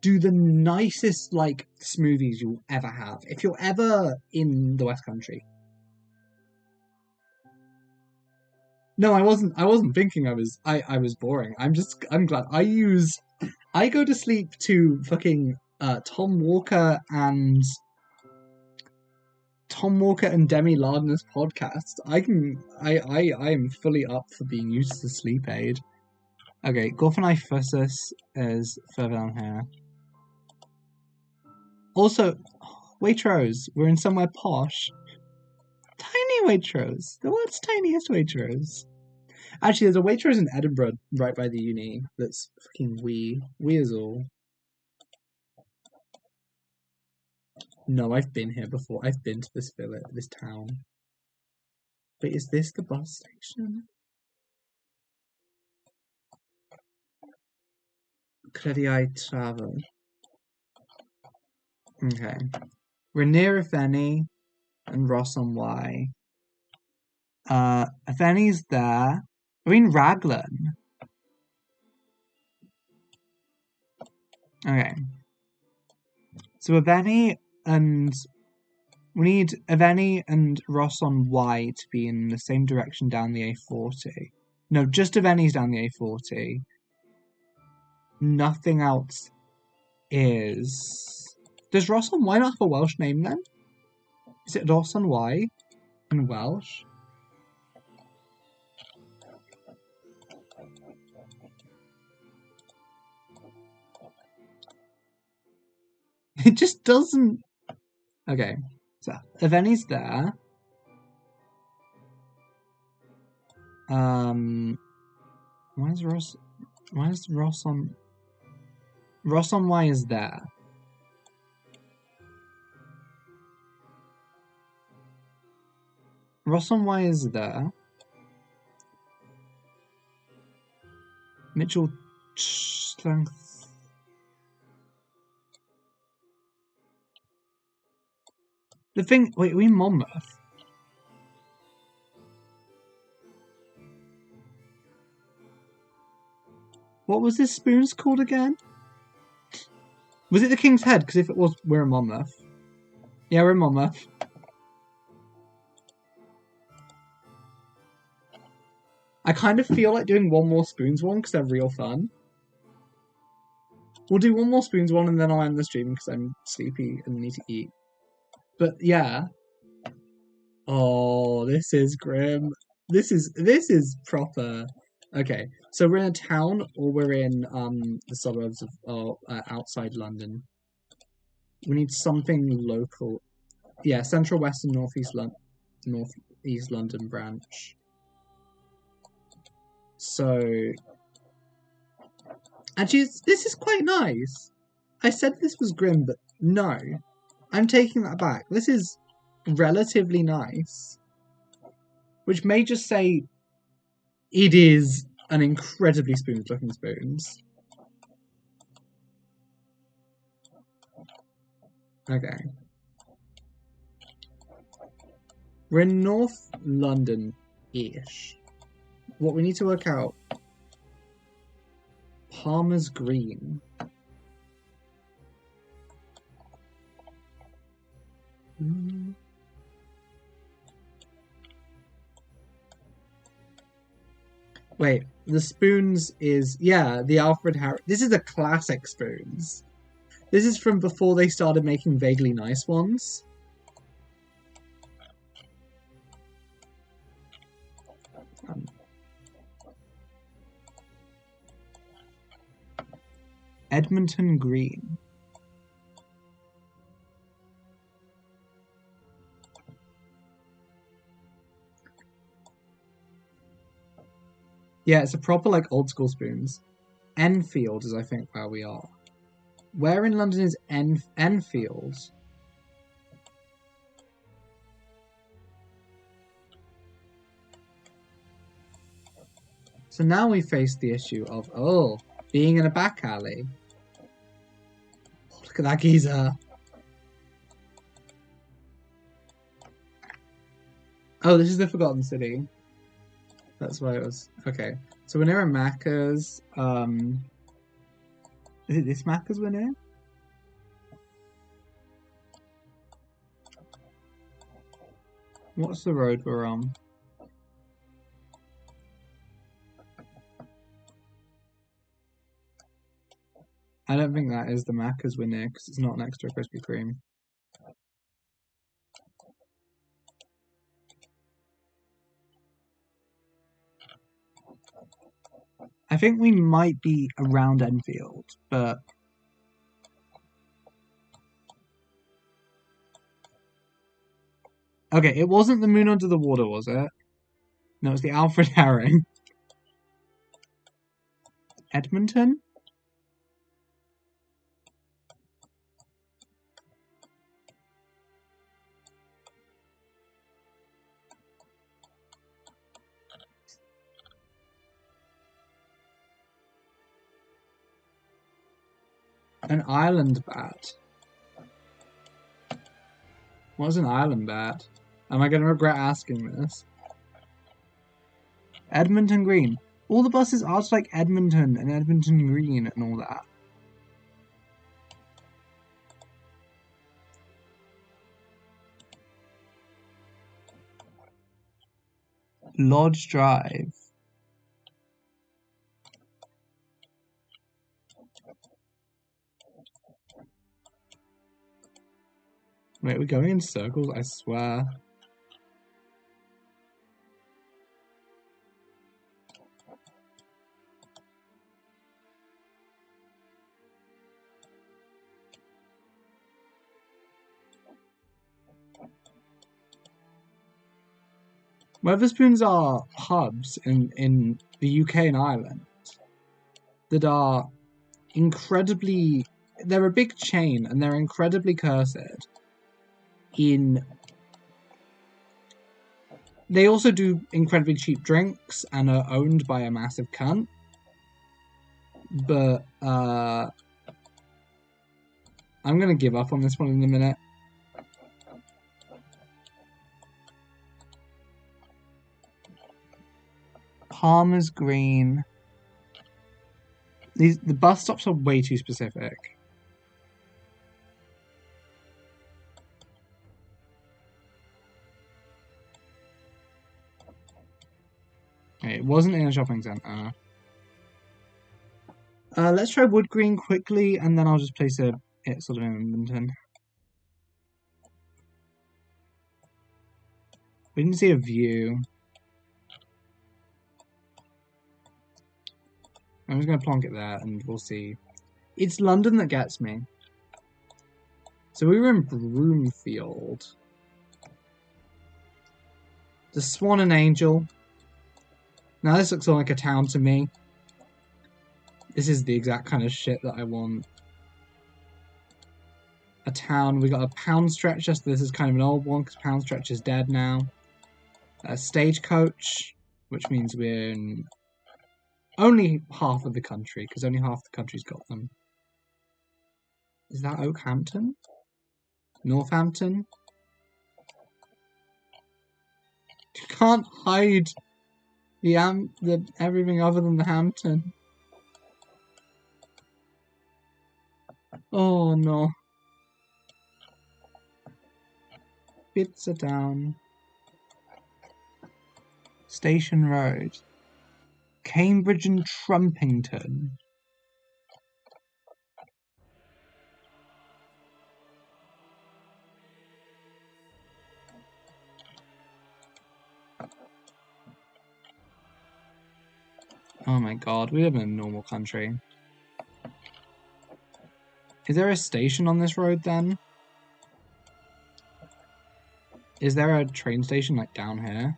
Do the nicest, like, smoothies you'll ever have. If you're ever in the West Country. No, I wasn't thinking I was boring. I'm glad. I go to sleep to fucking Tom Walker and Demi Lardner's podcast. I am fully up for being used as a sleep aid. Okay, Gorfanaiphysis is further down here. Also, Waitrose. We're in somewhere posh. Tiny Waitrose. The world's tiniest Waitrose. Actually, there's a Waitrose in Edinburgh right by the uni that's fucking wee. Wee is all. No, I've been here before. I've been to this village, this town. Wait, is this the bus station? Crediau Travel. Okay. We're near Aveni and Ross on Wye. Aveni's there. We're in Raglan. Okay. So Aveni and we need Aveni and Ross on Wye to be in the same direction down the A40. No, just Aveni's down the A40. Nothing else is. Does Ross on Wye not have a Welsh name then? Is it Ross on Wye in Welsh? It just doesn't. Okay, so Aveni's there. Why is Ross on Wye is there? Ross on Wye is there. Mitchell strength. The thing. Wait, we Monmouth. What was this spoons called again? Was it the King's Head? Because if it was, we're in Monmouth. Yeah, we're in Monmouth. I kind of feel like doing one more spoons one because they're real fun. We'll do one more spoons one and then I'll end the stream because I'm sleepy and need to eat. But yeah. Oh, this is grim. This is proper. Okay, so we're in a town or we're in the suburbs of outside London. We need something local. Yeah, Central West and Northeast London branch. So actually, this is quite nice. I said this was grim, but no, I'm taking that back. This is relatively nice, which may just say it is an incredibly spoons-looking spoons. Okay. We're in North London-ish. What we need to work out... Palmer's Green. Wait, the spoons is... Yeah, the Alfred Harris... This is a classic spoons. This is from before they started making vaguely nice ones. Edmonton Green. Yeah, it's a proper, like, old-school spoons. Enfield is, I think, where we are. Where in London is Enfield? So now we face the issue of, being in a back alley. Oh, look at that geezer. Oh, this is the Forgotten City. That's why it was... Okay. So we're near a Macca's. Is it this Macca's we're near? What's the road we're on? I don't think that is the Macca's we're near because it's not next to a Krispy Kreme. I think we might be around Enfield, but... Okay, it wasn't the Moon Under the Water, was it? No, it's the Alfred Herring. Edmonton? An island bat. What's an island bat? Am I going to regret asking this? Edmonton Green. All the buses are to like Edmonton and Edmonton Green and all that. Lodge Drive. Wait, we're going in circles? I swear. Wetherspoons are pubs in the UK and Ireland that are incredibly... They're a big chain and they're incredibly cursed They also do incredibly cheap drinks and are owned by a massive cunt. But, I'm gonna give up on this one in a minute. Palmer's Green. The bus stops are way too specific. Okay, it wasn't in a shopping centre. Let's try Wood Green quickly, and then I'll just place it sort of in Edmonton. We didn't see a view. I'm just going to plonk it there, and we'll see. It's London that gets me. So we were in Broomfield. The Swan and Angel. Now this looks like a town to me. This is the exact kind of shit that I want. A town. We got a Poundstretch. Just this is kind of an old one because Poundstretch is dead now. A Stagecoach, which means we're in only half of the country because only half the country's got them. Is that Oakhampton? Northampton? You can't hide the everything other than the Hampton. Oh no. Bits are down. Station Road. Cambridge and Trumpington. Oh my god, we live in a normal country. Is there a station on this road then? Is there a train station like down here?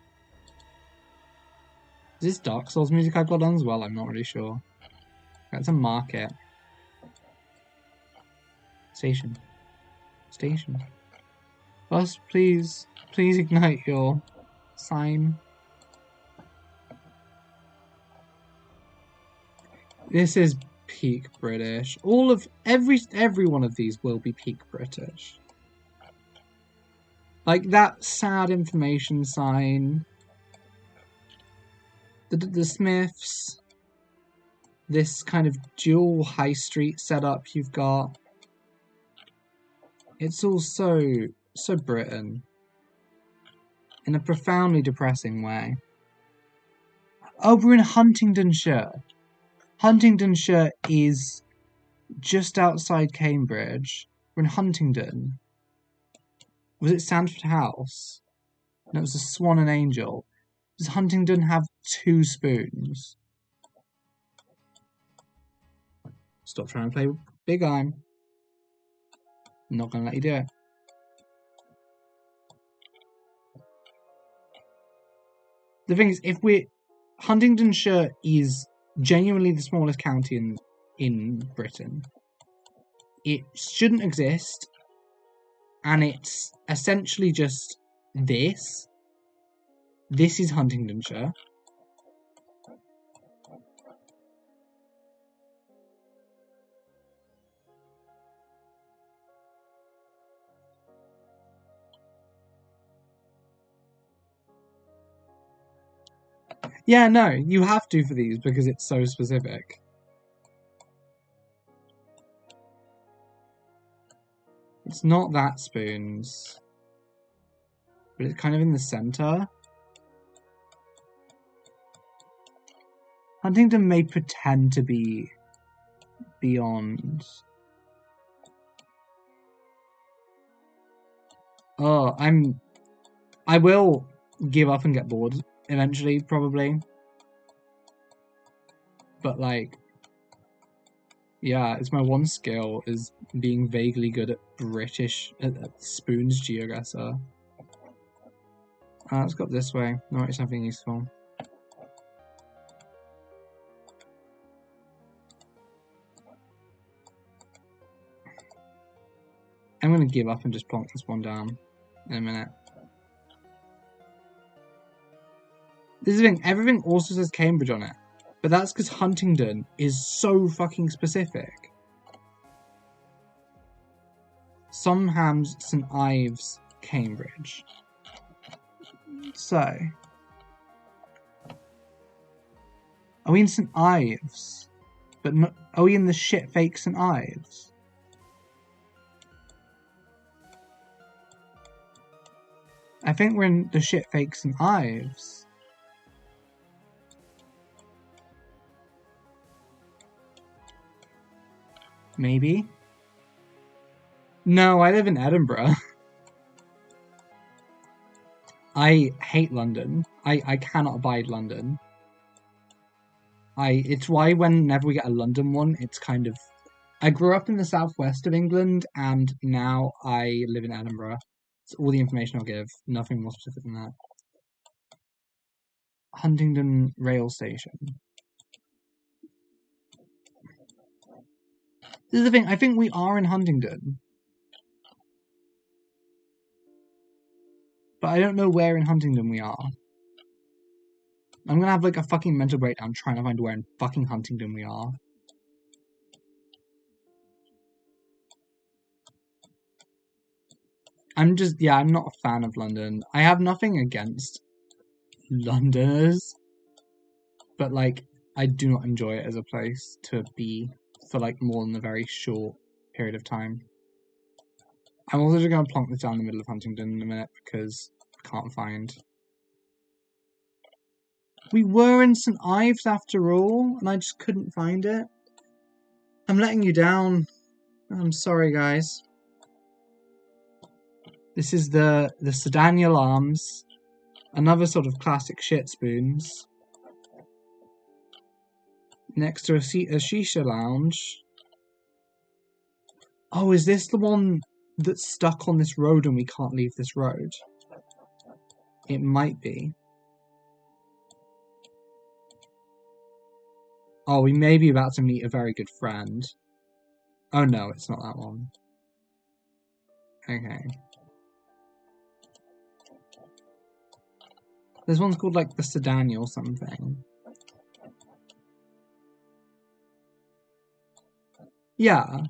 Is this Dark Souls music I've got on as well? I'm not really sure. That's a market. Station. Station. Bus, please. Please ignite your sign. This is peak British. Every one of these will be peak British. Like that sad information sign. The Smiths. This kind of dual high street setup you've got. It's all so Britain. In a profoundly depressing way. Oh, we're in Huntingdonshire. Huntingdonshire is just outside Cambridge. We're in Huntingdon. Was it Sandford House? No, it was the Swan and Angel. Does Huntingdon have 2 spoons? Stop trying to play big I'm not gonna let you do it. The thing is, if we're Huntingdonshire is genuinely the smallest county in Britain. It shouldn't exist, and it's essentially just this. This is Huntingdonshire. Yeah, no, you have to for these because it's so specific. It's not that spoons, but it's kind of in the center. Huntingdon may pretend to be beyond. Oh, I will give up and get bored eventually, probably. But like, yeah, it's my one skill is being vaguely good at at spoons GeoGuessr. Let's go up this way. No, it's something useful. I'm gonna give up and just plonk this one down in a minute. This is the thing, everything also says Cambridge on it. But that's because Huntingdon is so fucking specific. Somhams, St Ives, Cambridge. So, are we in St Ives? But not, are we in the shit fake St Ives? I think we're in the shit fake St Ives. Maybe? No, I live in Edinburgh. I hate London. I cannot abide London. It's why whenever we get a London one, it's kind of... I grew up in the southwest of England, and now I live in Edinburgh. It's all the information I'll give. Nothing more specific than that. Huntingdon Rail Station. This is the thing, I think we are in Huntingdon. But I don't know where in Huntingdon we are. I'm gonna have like a fucking mental breakdown trying to find where in fucking Huntingdon we are. I'm not a fan of London. I have nothing against Londoners. But like, I do not enjoy it as a place to be for like more than a very short period of time. I'm also just going to plonk this down the middle of Huntingdon in a minute because I can't find. We were in St Ives after all, and I just couldn't find it. I'm letting you down. I'm sorry, guys. This is the Sedaniel Arms, another sort of classic shit spoons. Next to a shisha lounge. Oh, is this the one that's stuck on this road and we can't leave this road? It might be. Oh, we may be about to meet a very good friend. Oh no, it's not that one. Okay. This one's called like the Sedaniel or something. Yeah.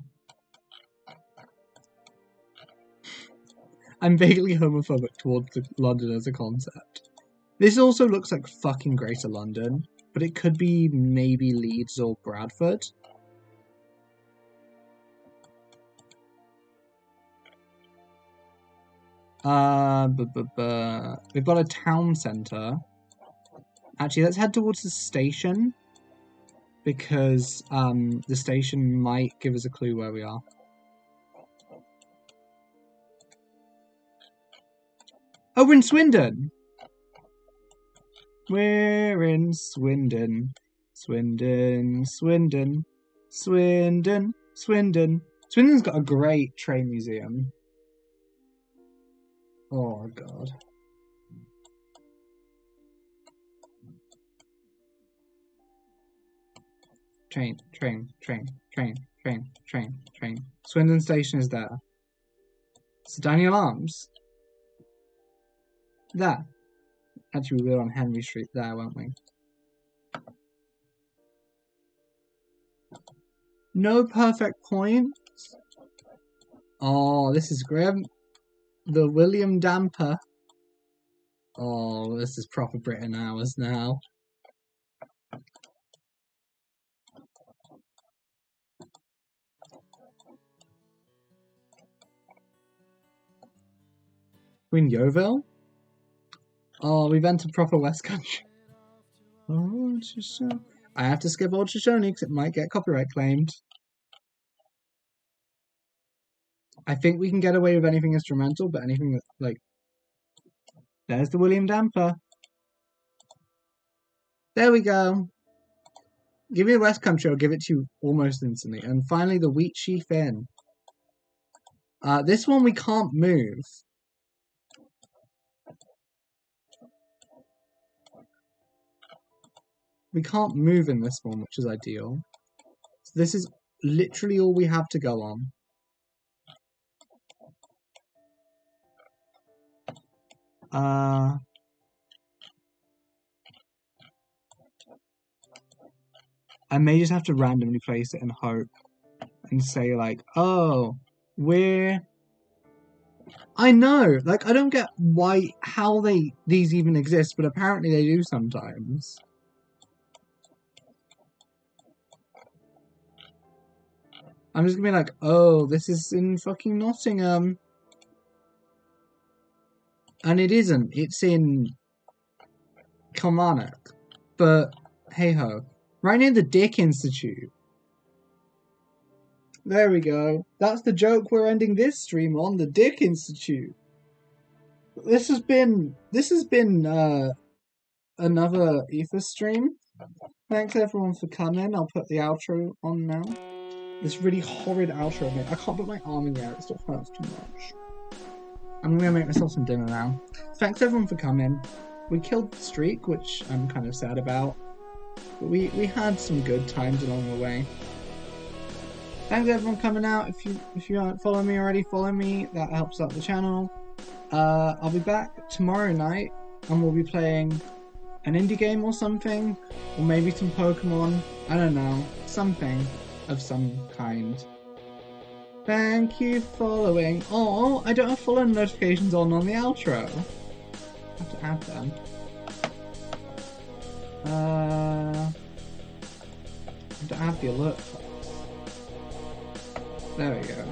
I'm vaguely homophobic towards London as a concept. This also looks like fucking Greater London, but it could be maybe Leeds or Bradford. We've got a town centre. Actually, let's head towards the station, because the station might give us a clue where we are. Oh, we're in Swindon! We're in Swindon. Swindon, Swindon. Swindon. Swindon's got a great train museum. Oh god. Train. Swindon Station is there. So Daniel Arms. There. Actually, we were on Henry Street there, weren't we? No perfect points. Oh, this is grim. The William Damper. Oh, this is proper Britain hours now. Queen Yeovil? Oh, we've entered proper West Country. Oh, I have to skip Old Shoshone because it might get copyright claimed. I think we can get away with anything instrumental, but anything that, like... There's the William Damper. There we go. Give me the West Country, I'll give it to you almost instantly. And finally, the Wheat Sheaf Inn. This one we can't move. We can't move in this one, which is ideal. So this is literally all we have to go on. I may just have to randomly place it and hope. And say like, oh, I know! Like, I don't get how these even exist, but apparently they do sometimes. I'm just gonna be like, oh, this is in fucking Nottingham. And it isn't. It's in Kilmarnock. But, hey-ho. Right near the Dick Institute. There we go. That's the joke we're ending this stream on, the Dick Institute. This has been another Ether stream. Thanks everyone for coming. I'll put the outro on now. This really horrid outro again. I can't put my arm in the air, it still hurts too much. I'm gonna make myself some dinner now. Thanks everyone for coming. We killed the streak, which I'm kind of sad about. But we had some good times along the way. Thanks everyone coming out. If you aren't following me already, follow me. That helps out the channel. I'll be back tomorrow night and we'll be playing an indie game or something. Or maybe some Pokemon. I don't know. Something of some kind. Thank you for following. Oh, I don't have follow notifications on the outro. I have to add them. I don't have the alert box. There we go.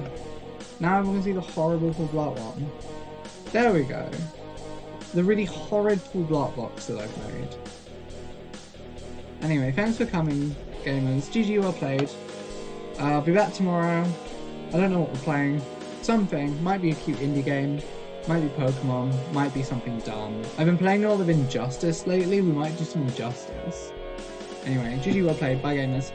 Now everyone can see the horrible full block one. There we go. The really horrid full block box that I've made. Anyway, thanks for coming, gamers. GG, well played. I'll be back tomorrow. I don't know what we're playing. Something. Might be a cute indie game. Might be Pokemon. Might be something dumb. I've been playing a lot of Injustice lately. We might do some Injustice. Anyway, GG, well played. Bye, gamers.